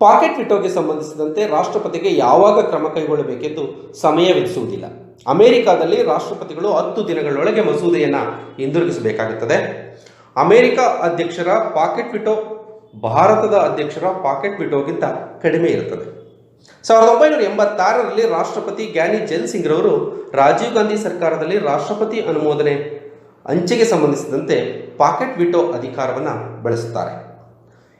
ಪಾಕೆಟ್ ವಿಟೋಗೆ ಸಂಬಂಧಿಸಿದಂತೆ ರಾಷ್ಟ್ರಪತಿಗೆ ಯಾವಾಗ ಕ್ರಮ ಕೈಗೊಳ್ಳಬೇಕೆಂದು ಸಮಯ ವಿಧಿಸುವುದಿಲ್ಲ. ಅಮೆರಿಕಾದಲ್ಲಿ ರಾಷ್ಟ್ರಪತಿಗಳು 10 ದಿನಗಳೊಳಗೆ ಮಸೂದೆಯನ್ನು ಹಿಂದಿರುಗಿಸಬೇಕಾಗುತ್ತದೆ. ಅಮೆರಿಕ ಅಧ್ಯಕ್ಷರ ಪಾಕೆಟ್ ವಿಟೋ ಭಾರತದ ಅಧ್ಯಕ್ಷರ ಪಾಕೆಟ್ ವಿಟೋಗಿಂತ ಕಡಿಮೆ ಇರುತ್ತದೆ. 1986ರಲ್ಲಿ ರಾಷ್ಟ್ರಪತಿ ಗ್ಯಾನಿ ಜೈಲ್ ಸಿಂಗ್ ರವರು ರಾಜೀವ್ ಗಾಂಧಿ ಸರ್ಕಾರದಲ್ಲಿ ರಾಷ್ಟ್ರಪತಿ ಅನುಮೋದನೆ ಅಂಚೆಗೆ ಸಂಬಂಧಿಸಿದಂತೆ ಪಾಕೆಟ್ ವಿಟೋ ಅಧಿಕಾರವನ್ನು ಬಳಸುತ್ತಾರೆ.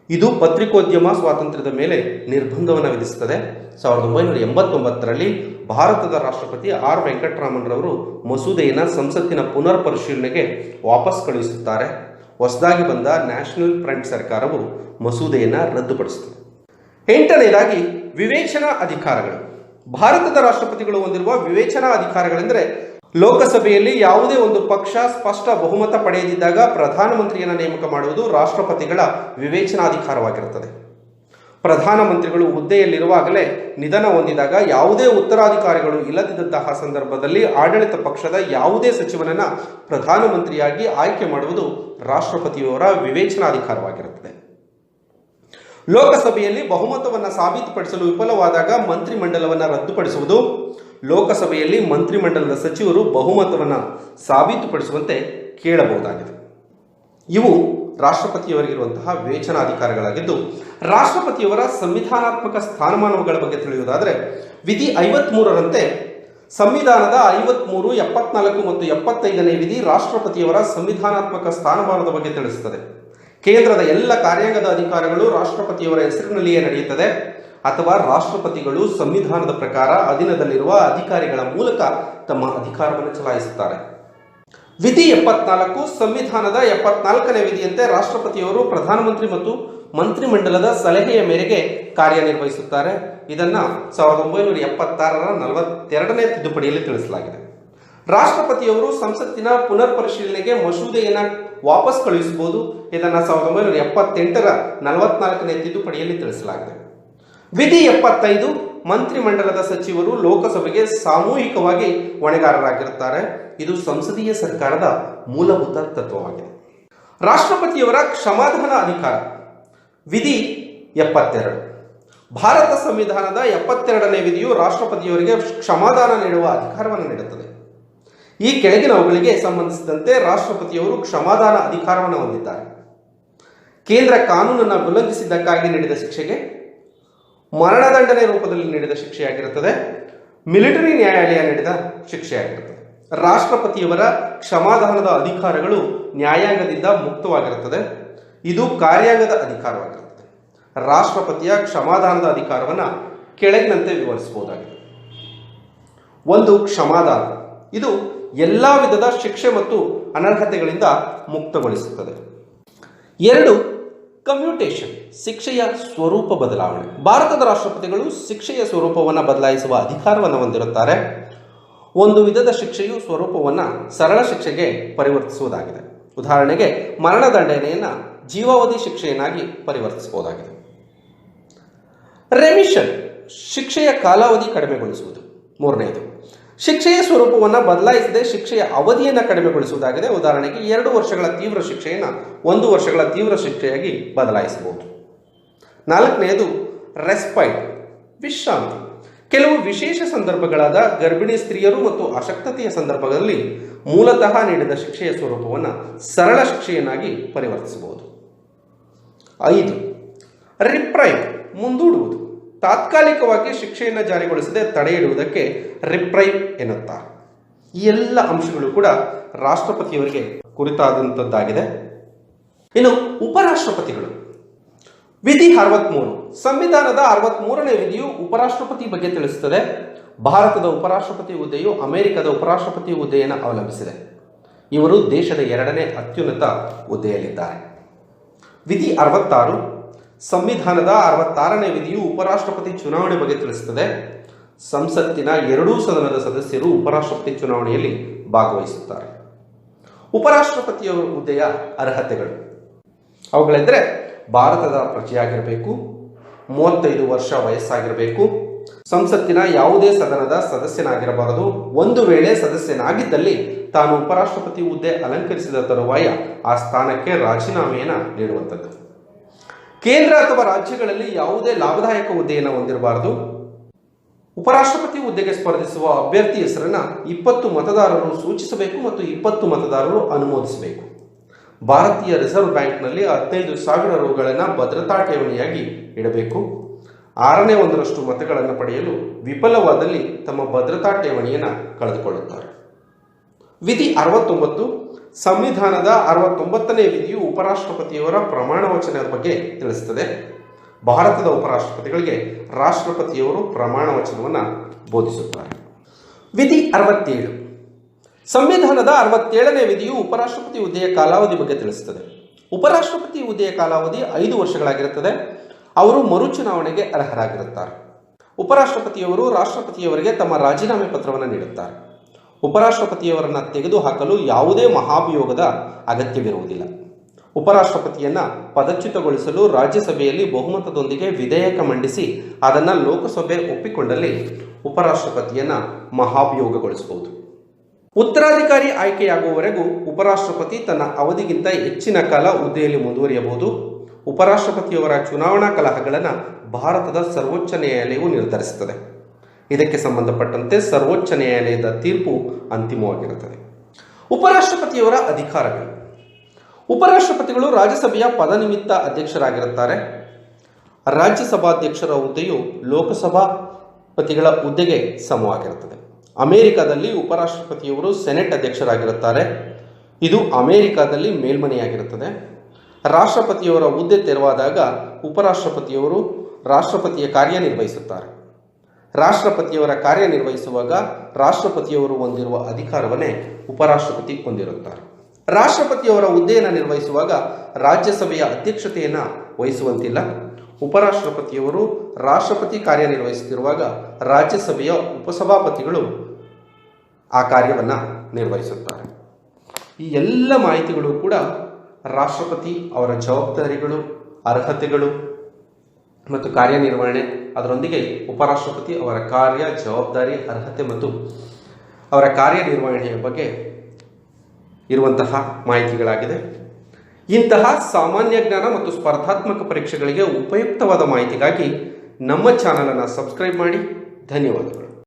ಇದು ಪತ್ರಿಕೋದ್ಯಮ ಸ್ವಾತಂತ್ರ್ಯದ ಮೇಲೆ ನಿರ್ಬಂಧವನ್ನು ವಿಧಿಸುತ್ತದೆ. 1989ರಲ್ಲಿ ಭಾರತದ ರಾಷ್ಟ್ರಪತಿ ಆರ್ ವೆಂಕಟರಾಮನ್ ರವರು ಮಸೂದೆಯನ್ನು ಸಂಸತ್ತಿನ ಪುನರ್ ಪರಿಶೀಲನೆಗೆ ವಾಪಸ್ ಕಳುಹಿಸುತ್ತಾರೆ. ಹೊಸದಾಗಿ ಬಂದ ನ್ಯಾಷನಲ್ ಫ್ರಂಟ್ ಸರ್ಕಾರವು ಮಸೂದೆಯನ್ನು ರದ್ದುಪಡಿಸುತ್ತದೆ. 8ನೇದಾಗಿ ವಿವೇಚನಾ ಅಧಿಕಾರಗಳು. ಭಾರತದ ರಾಷ್ಟ್ರಪತಿಗಳು ಹೊಂದಿರುವ ವಿವೇಚನಾ ಅಧಿಕಾರಗಳೆಂದರೆ ಲೋಕಸಭೆಯಲ್ಲಿ ಯಾವುದೇ ಒಂದು ಪಕ್ಷ ಸ್ಪಷ್ಟ ಬಹುಮತ ಪಡೆಯದಿದ್ದಾಗ ಪ್ರಧಾನಮಂತ್ರಿಯನ್ನು ನೇಮಕ ಮಾಡುವುದು ರಾಷ್ಟ್ರಪತಿಗಳ ವಿವೇಚನಾಧಿಕಾರವಾಗಿರುತ್ತದೆ. ಪ್ರಧಾನಮಂತ್ರಿಗಳು ಹುದ್ದೆಯಲ್ಲಿರುವಾಗಲೇ ನಿಧನ ಹೊಂದಿದಾಗ ಯಾವುದೇ ಉತ್ತರಾಧಿಕಾರಿಗಳು ಇಲ್ಲದಿದ್ದಂತಹ ಸಂದರ್ಭದಲ್ಲಿ ಆಡಳಿತ ಪಕ್ಷದ ಯಾವುದೇ ಸಚಿವನನ್ನ ಪ್ರಧಾನಮಂತ್ರಿಯಾಗಿ ಆಯ್ಕೆ ಮಾಡುವುದು ರಾಷ್ಟ್ರಪತಿಯವರ ವಿವೇಚನಾಧಿಕಾರವಾಗಿರುತ್ತದೆ. ಲೋಕಸಭೆಯಲ್ಲಿ ಬಹುಮತವನ್ನು ಸಾಬೀತುಪಡಿಸಲು ವಿಫಲವಾದಾಗ ಮಂತ್ರಿಮಂಡಲವನ್ನು ರದ್ದುಪಡಿಸುವುದು, ಲೋಕಸಭೆಯಲ್ಲಿ ಮಂತ್ರಿಮಂಡಲದ ಸಚಿವರು ಬಹುಮತವನ್ನು ಸಾಬೀತುಪಡಿಸುವಂತೆ ಕೇಳಬಹುದಾಗಿದೆ. ಇವು ರಾಷ್ಟ್ರಪತಿಯವರಿಗಿರುವಂತಹ ವಿವೇಚನಾಧಿಕಾರಗಳಾಗಿದ್ದು, ರಾಷ್ಟ್ರಪತಿಯವರ ಸಂವಿಧಾನಾತ್ಮಕ ಸ್ಥಾನಮಾನಗಳ ಬಗ್ಗೆ ತಿಳಿಯುವುದಾದರೆ ವಿಧಿ 53ರಂತೆ ಸಂವಿಧಾನದ 53, 74 ಮತ್ತು 75ನೇ ವಿಧಿ ರಾಷ್ಟ್ರಪತಿಯವರ ಸಂವಿಧಾನಾತ್ಮಕ ಸ್ಥಾನಮಾನದ ಬಗ್ಗೆ ತಿಳಿಸುತ್ತದೆ. ಕೇಂದ್ರದ ಎಲ್ಲ ಕಾರ್ಯಾಂಗದ ಅಧಿಕಾರಗಳು ರಾಷ್ಟ್ರಪತಿಯವರ ಹೆಸರಿನಲ್ಲಿಯೇ ನಡೆಯುತ್ತದೆ ಅಥವಾ ರಾಷ್ಟ್ರಪತಿಗಳು ಸಂವಿಧಾನದ ಪ್ರಕಾರ ಅಧೀನದಲ್ಲಿರುವ ಅಧಿಕಾರಿಗಳ ಮೂಲಕ ತಮ್ಮ ಅಧಿಕಾರವನ್ನು ಚಲಾಯಿಸುತ್ತಾರೆ. ವಿಧಿ 74 ಸಂವಿಧಾನದ 74ನೇ ವಿಧಿಯಂತೆ ರಾಷ್ಟ್ರಪತಿಯವರು ಪ್ರಧಾನಮಂತ್ರಿ ಮತ್ತು ಮಂತ್ರಿಮಂಡಲದ ಸಲಹೆಯ ಮೇರೆಗೆ ಕಾರ್ಯನಿರ್ವಹಿಸುತ್ತಾರೆ. ಇದನ್ನು 1976ರ 42ನೇ ತಿದ್ದುಪಡಿಯಲ್ಲಿ ತಿಳಿಸಲಾಗಿದೆ. ರಾಷ್ಟ್ರಪತಿಯವರು ಸಂಸತ್ತಿನ ಪುನರ್ ಪರಿಶೀಲನೆಗೆ ಮಸೂದೆಯನ್ನು ವಾಪಸ್ ಕಳುಹಿಸಬಹುದು. ಇದನ್ನು 1978ರ 44ನೇ ತಿದ್ದುಪಡಿಯಲ್ಲಿ ತಿಳಿಸಲಾಗಿದೆ. ವಿಧಿ 75 ಮಂತ್ರಿಮಂಡಲದ ಸಚಿವರು ಲೋಕಸಭೆಗೆ ಸಾಮೂಹಿಕವಾಗಿ ಹೊಣೆಗಾರರಾಗಿರುತ್ತಾರೆ. ಇದು ಸಂಸದೀಯ ಸರ್ಕಾರದ ಮೂಲಭೂತ ತತ್ವವಾಗಿದೆ. ರಾಷ್ಟ್ರಪತಿಯವರ ಕ್ಷಮಾದಾನ ಅಧಿಕಾರ ವಿಧಿ 72. ಭಾರತ ಸಂವಿಧಾನದ 72ನೇ ವಿಧಿಯು ರಾಷ್ಟ್ರಪತಿಯವರಿಗೆ ಕ್ಷಮಾದಾನ ನೀಡುವ ಅಧಿಕಾರವನ್ನು ನೀಡುತ್ತದೆ. ಈ ಕೆಳಗಿನವುಗಳಿಗೆ ಸಂಬಂಧಿಸಿದಂತೆ ರಾಷ್ಟ್ರಪತಿಯವರು ಕ್ಷಮಾದಾನ ಅಧಿಕಾರವನ್ನು ಹೊಂದಿದ್ದಾರೆ. ಕೇಂದ್ರ ಕಾನೂನನ್ನು ಉಲ್ಲಂಘಿಸಿದ್ದಕ್ಕಾಗಿ ನೀಡಿದ ಶಿಕ್ಷೆಗೆ ಮರಣದಂಡನೆ ರೂಪದಲ್ಲಿ ನೀಡಿದ ಶಿಕ್ಷೆಯಾಗಿರುತ್ತದೆ. ಮಿಲಿಟರಿ ನ್ಯಾಯಾಲಯ ನೀಡಿದ ಶಿಕ್ಷೆಯಾಗಿರುತ್ತದೆ. ರಾಷ್ಟ್ರಪತಿಯವರ ಕ್ಷಮಾದಾನದ ಅಧಿಕಾರಗಳು ನ್ಯಾಯಾಂಗದಿಂದ ಮುಕ್ತವಾಗಿರುತ್ತದೆ. ಇದು ಕಾರ್ಯಾಂಗದ ಅಧಿಕಾರವಾಗಿರುತ್ತದೆ. ರಾಷ್ಟ್ರಪತಿಯ ಕ್ಷಮಾದಾನದ ಅಧಿಕಾರವನ್ನು ಕೆಳಗಿನಂತೆ ವಿವರಿಸಬಹುದಾಗಿದೆ. 1. ಕ್ಷಮಾದಾನ. ಇದು ಎಲ್ಲ ವಿಧದ ಶಿಕ್ಷೆ ಮತ್ತು ಅನರ್ಹತೆಗಳಿಂದ ಮುಕ್ತಗೊಳಿಸುತ್ತದೆ. 2. ಕಮ್ಯೂಟೇಷನ್. ಶಿಕ್ಷೆಯ ಸ್ವರೂಪ ಬದಲಾವಣೆ. ಭಾರತದ ರಾಷ್ಟ್ರಪತಿಗಳು ಶಿಕ್ಷೆಯ ಸ್ವರೂಪವನ್ನು ಬದಲಾಯಿಸುವ ಅಧಿಕಾರವನ್ನು ಹೊಂದಿರುತ್ತಾರೆ. ಒಂದು ವಿಧದ ಶಿಕ್ಷೆಯು ಸ್ವರೂಪವನ್ನು ಸರಳ ಶಿಕ್ಷೆಗೆ ಪರಿವರ್ತಿಸುವುದಾಗಿದೆ. ಉದಾಹರಣೆಗೆ ಮರಣದಂಡನೆಯನ್ನು ಜೀವಾವಧಿ ಶಿಕ್ಷೆಯನ್ನಾಗಿ ಪರಿವರ್ತಿಸಬಹುದಾಗಿದೆ. ರೆಮಿಷನ್. ಶಿಕ್ಷೆಯ ಕಾಲಾವಧಿ ಕಡಿಮೆಗೊಳಿಸುವುದು. 3ನೇದು ಶಿಕ್ಷೆಯ ಸ್ವರೂಪವನ್ನು ಬದಲಾಯಿಸದೆ ಶಿಕ್ಷೆಯ ಅವಧಿಯನ್ನು ಕಡಿಮೆಗೊಳಿಸುವುದಾಗಿದೆ. ಉದಾಹರಣೆಗೆ 2 ವರ್ಷಗಳ ತೀವ್ರ ಶಿಕ್ಷೆಯನ್ನು 1 ವರ್ಷಗಳ ತೀವ್ರ ಶಿಕ್ಷೆಯಾಗಿ ಬದಲಾಯಿಸಬಹುದು. 4ನೇದು ರೆಸ್ಪೈಟ್. ವಿಶ್ರಾಂತಿ. ಕೆಲವು ವಿಶೇಷ ಸಂದರ್ಭಗಳಾದ ಗರ್ಭಿಣಿ ಸ್ತ್ರೀಯರು ಮತ್ತು ಅಶಕ್ತತೆಯ ಸಂದರ್ಭದಲ್ಲಿ ಮೂಲತಃ ನೀಡಿದ ಶಿಕ್ಷೆಯ ಸ್ವರೂಪವನ್ನು ಸರಳ ಶಿಕ್ಷೆಯನ್ನಾಗಿ ಪರಿವರ್ತಿಸಬಹುದು. 5. ರಿಪ್ರೈವ್. ಮುಂದೂಡುವುದು. ತಾತ್ಕಾಲಿಕವಾಗಿ ಶಿಕ್ಷೆಯನ್ನು ಜಾರಿಗೊಳಿಸದೆ ತಡೆಹಿಡುವುದಕ್ಕೆ ರಿಪ್ರೈವ್ ಎನ್ನುತ್ತಾರೆ. ಈ ಎಲ್ಲ ಅಂಶಗಳು ಕೂಡ ರಾಷ್ಟ್ರಪತಿಯವರಿಗೆ ಕುರಿತಾದಂಥದ್ದಾಗಿದೆ. ಇನ್ನು ಉಪರಾಷ್ಟ್ರಪತಿಗಳು ವಿಧಿ 63. ಸಂವಿಧಾನದ 63ನೇ ವಿಧಿಯು ಉಪರಾಷ್ಟ್ರಪತಿ ಬಗ್ಗೆ ತಿಳಿಸುತ್ತದೆ. ಭಾರತದ ಉಪರಾಷ್ಟ್ರಪತಿ ಹುದ್ದೆಯು ಅಮೆರಿಕದ ಉಪರಾಷ್ಟ್ರಪತಿ ಹುದ್ದೆಯನ್ನು ಅವಲಂಬಿಸಿದೆ. ಇವರು ದೇಶದ 2ನೇ ಅತ್ಯುನ್ನತ ಹುದ್ದೆಯಲ್ಲಿದ್ದಾರೆ. ವಿಧಿ 66. ಸಂವಿಧಾನದ 66ನೇ ವಿಧಿಯು ಉಪರಾಷ್ಟ್ರಪತಿ ಚುನಾವಣೆ ಬಗ್ಗೆ ತಿಳಿಸುತ್ತದೆ. ಸಂಸತ್ತಿನ 2 ಸದನದ ಸದಸ್ಯರು ಉಪರಾಷ್ಟ್ರಪತಿ ಚುನಾವಣೆಯಲ್ಲಿ ಭಾಗವಹಿಸುತ್ತಾರೆ. ಉಪರಾಷ್ಟ್ರಪತಿಯ ಹುದ್ದೆಯ ಅರ್ಹತೆಗಳು ಅವುಗಳೆಂದರೆ ಭಾರತದ ಪ್ರಜೆಯಾಗಿರಬೇಕು, 35 ವರ್ಷ ವಯಸ್ಸಾಗಿರಬೇಕು, ಸಂಸತ್ತಿನ ಯಾವುದೇ ಸದನದ ಸದಸ್ಯನಾಗಿರಬಾರದು. ಒಂದು ವೇಳೆ ಸದಸ್ಯನಾಗಿದ್ದಲ್ಲಿ ತಾನು ಉಪರಾಷ್ಟ್ರಪತಿ ಹುದ್ದೆ ಅಲಂಕರಿಸಿದ ತರುವಾಯ ಆ ಸ್ಥಾನಕ್ಕೆ ರಾಜೀನಾಮೆಯನ್ನು ನೀಡುವಂಥದ್ದು. ಕೇಂದ್ರ ಅಥವಾ ರಾಜ್ಯಗಳಲ್ಲಿ ಯಾವುದೇ ಲಾಭದಾಯಕ ಹುದ್ದೆಯನ್ನು ಹೊಂದಿರಬಾರದು. ಉಪರಾಷ್ಟ್ರಪತಿ ಹುದ್ದೆಗೆ ಸ್ಪರ್ಧಿಸುವ ಅಭ್ಯರ್ಥಿ ಹೆಸರನ್ನು 20 ಮತದಾರರು ಸೂಚಿಸಬೇಕು ಮತ್ತು 20 ಮತದಾರರು ಅನುಮೋದಿಸಬೇಕು. ಭಾರತೀಯ ರಿಸರ್ವ್ ಬ್ಯಾಂಕ್ನಲ್ಲಿ 15,000 ರೂಗಳನ್ನು ಭದ್ರತಾ ಠೇವಣಿಯಾಗಿ ಇಡಬೇಕು. 1/6 ಮತಗಳನ್ನು ಪಡೆಯಲು ವಿಫಲವಾದಲ್ಲಿ ತಮ್ಮ ಭದ್ರತಾ ಠೇವಣಿಯನ್ನು ಕಳೆದುಕೊಳ್ಳುತ್ತಾರೆ. ವಿಧಿ 69. ಸಂವಿಧಾನದ 69ನೇ ವಿಧಿಯು ಉಪರಾಷ್ಟ್ರಪತಿಯವರ ಪ್ರಮಾಣ ವಚನದ ಬಗ್ಗೆ ತಿಳಿಸುತ್ತದೆ. ಭಾರತದ ಉಪರಾಷ್ಟ್ರಪತಿಗಳಿಗೆ ರಾಷ್ಟ್ರಪತಿಯವರು ಪ್ರಮಾಣ ವಚನವನ್ನು ಬೋಧಿಸುತ್ತಾರೆ. ವಿಧಿ 67. ಸಂವಿಧಾನದ 67ನೇ ವಿಧಿಯು ಉಪರಾಷ್ಟ್ರಪತಿ ಹುದ್ದೆಯ ಕಾಲಾವಧಿ ಬಗ್ಗೆ ತಿಳಿಸುತ್ತದೆ. ಉಪರಾಷ್ಟ್ರಪತಿ ಹುದ್ದೆಯ ಕಾಲಾವಧಿ 5 ವರ್ಷಗಳಾಗಿರುತ್ತದೆ. ಅವರು ಮರುಚುನಾವಣೆಗೆ ಅರ್ಹರಾಗಿರುತ್ತಾರೆ. ಉಪರಾಷ್ಟ್ರಪತಿಯವರು ರಾಷ್ಟ್ರಪತಿಯವರಿಗೆ ತಮ್ಮ ರಾಜೀನಾಮೆ ಪತ್ರವನ್ನು ನೀಡುತ್ತಾರೆ. ಉಪರಾಷ್ಟ್ರಪತಿಯವರನ್ನು ತೆಗೆದುಹಾಕಲು ಯಾವುದೇ ಮಹಾಭಿಯೋಗದ ಅಗತ್ಯವಿರುವುದಿಲ್ಲ. ಉಪರಾಷ್ಟ್ರಪತಿಯನ್ನ ಪದಚ್ಯುತಗೊಳಿಸಲು ರಾಜ್ಯಸಭೆಯಲ್ಲಿ ಬಹುಮತದೊಂದಿಗೆ ವಿಧೇಯಕ ಮಂಡಿಸಿ ಅದನ್ನು ಲೋಕಸಭೆ ಒಪ್ಪಿಕೊಂಡಲ್ಲಿ ಉಪರಾಷ್ಟ್ರಪತಿಯನ್ನ ಮಹಾಭಿಯೋಗಗೊಳಿಸಬಹುದು. ಉತ್ತರಾಧಿಕಾರಿ ಆಯ್ಕೆಯಾಗುವವರೆಗೂ ಉಪರಾಷ್ಟ್ರಪತಿ ತನ್ನ ಅವಧಿಗಿಂತ ಹೆಚ್ಚಿನ ಕಾಲ ಹುದ್ದೆಯಲ್ಲಿ ಮುಂದುವರಿಯಬಹುದು. ಉಪರಾಷ್ಟ್ರಪತಿಯವರ ಚುನಾವಣಾ ಕಲಹಗಳನ್ನು ಭಾರತದ ಸರ್ವೋಚ್ಚ ನ್ಯಾಯಾಲಯವು ನಿರ್ಧರಿಸುತ್ತದೆ. ಇದಕ್ಕೆ ಸಂಬಂಧಪಟ್ಟಂತೆ ಸರ್ವೋಚ್ಚ ನ್ಯಾಯಾಲಯದ ತೀರ್ಪು ಅಂತಿಮವಾಗಿರುತ್ತದೆ. ಉಪರಾಷ್ಟ್ರಪತಿಯವರ ಅಧಿಕಾರಗಳು. ಉಪರಾಷ್ಟ್ರಪತಿಗಳು ರಾಜ್ಯಸಭೆಯ ಪದನಿಮಿತ್ತ ಅಧ್ಯಕ್ಷರಾಗಿರುತ್ತಾರೆ. ರಾಜ್ಯಸಭಾಧ್ಯಕ್ಷರ ಹುದ್ದೆಯು ಲೋಕಸಭಾಪತಿಗಳ ಹುದ್ದೆಗೆ ಸಮವಾಗಿರುತ್ತದೆ. ಅಮೆರಿಕದಲ್ಲಿ ಉಪರಾಷ್ಟ್ರಪತಿಯವರು ಸೆನೆಟ್ ಅಧ್ಯಕ್ಷರಾಗಿರುತ್ತಾರೆ. ಇದು ಅಮೆರಿಕದಲ್ಲಿ ಮೇಲ್ಮನೆಯಾಗಿರುತ್ತದೆ. ರಾಷ್ಟ್ರಪತಿಯವರ ಹುದ್ದೆ ತೆರವಾದಾಗ ಉಪರಾಷ್ಟ್ರಪತಿಯವರು ರಾಷ್ಟ್ರಪತಿಯ ಕಾರ್ಯನಿರ್ವಹಿಸುತ್ತಾರೆ. ರಾಷ್ಟ್ರಪತಿಯವರ ಕಾರ್ಯನಿರ್ವಹಿಸುವಾಗ ರಾಷ್ಟ್ರಪತಿಯವರು ಹೊಂದಿರುವ ಅಧಿಕಾರವನ್ನೇ ಉಪರಾಷ್ಟ್ರಪತಿ ಹೊಂದಿರುತ್ತಾರೆ. ರಾಷ್ಟ್ರಪತಿಯವರ ಹುದ್ದೆಯನ್ನು ನಿರ್ವಹಿಸುವಾಗ ರಾಜ್ಯಸಭೆಯ ಅಧ್ಯಕ್ಷತೆಯನ್ನು ವಹಿಸುವಂತಿಲ್ಲ. ಉಪರಾಷ್ಟ್ರಪತಿಯವರು ರಾಷ್ಟ್ರಪತಿ ಕಾರ್ಯನಿರ್ವಹಿಸುತ್ತಿರುವಾಗ ರಾಜ್ಯಸಭೆಯ ಉಪಸಭಾಪತಿಗಳು ಆ ಕಾರ್ಯವನ್ನು ನಿರ್ವಹಿಸುತ್ತಾರೆ. ಈ ಎಲ್ಲ ಮಾಹಿತಿಗಳು ಕೂಡ ರಾಷ್ಟ್ರಪತಿ ಅವರ ಜವಾಬ್ದಾರಿಗಳು, ಅರ್ಹತೆಗಳು ಮತ್ತು ಕಾರ್ಯನಿರ್ವಹಣೆ, ಅದರೊಂದಿಗೆ ಉಪರಾಷ್ಟ್ರಪತಿ ಅವರ ಕಾರ್ಯ, ಜವಾಬ್ದಾರಿ, ಅರ್ಹತೆ ಮತ್ತು ಅವರ ಕಾರ್ಯನಿರ್ವಹಣೆಯ ಬಗ್ಗೆ ಇರುವಂತಹ ಮಾಹಿತಿಗಳಾಗಿದೆ. ಇಂತಹ ಸಾಮಾನ್ಯ ಜ್ಞಾನ ಮತ್ತು ಸ್ಪರ್ಧಾತ್ಮಕ ಪರೀಕ್ಷೆಗಳಿಗೆ ಉಪಯುಕ್ತವಾದ ಮಾಹಿತಿಗಾಗಿ ನಮ್ಮ ಚಾನಲನ್ನು ಸಬ್ಸ್ಕ್ರೈಬ್ ಮಾಡಿ. ಧನ್ಯವಾದಗಳು.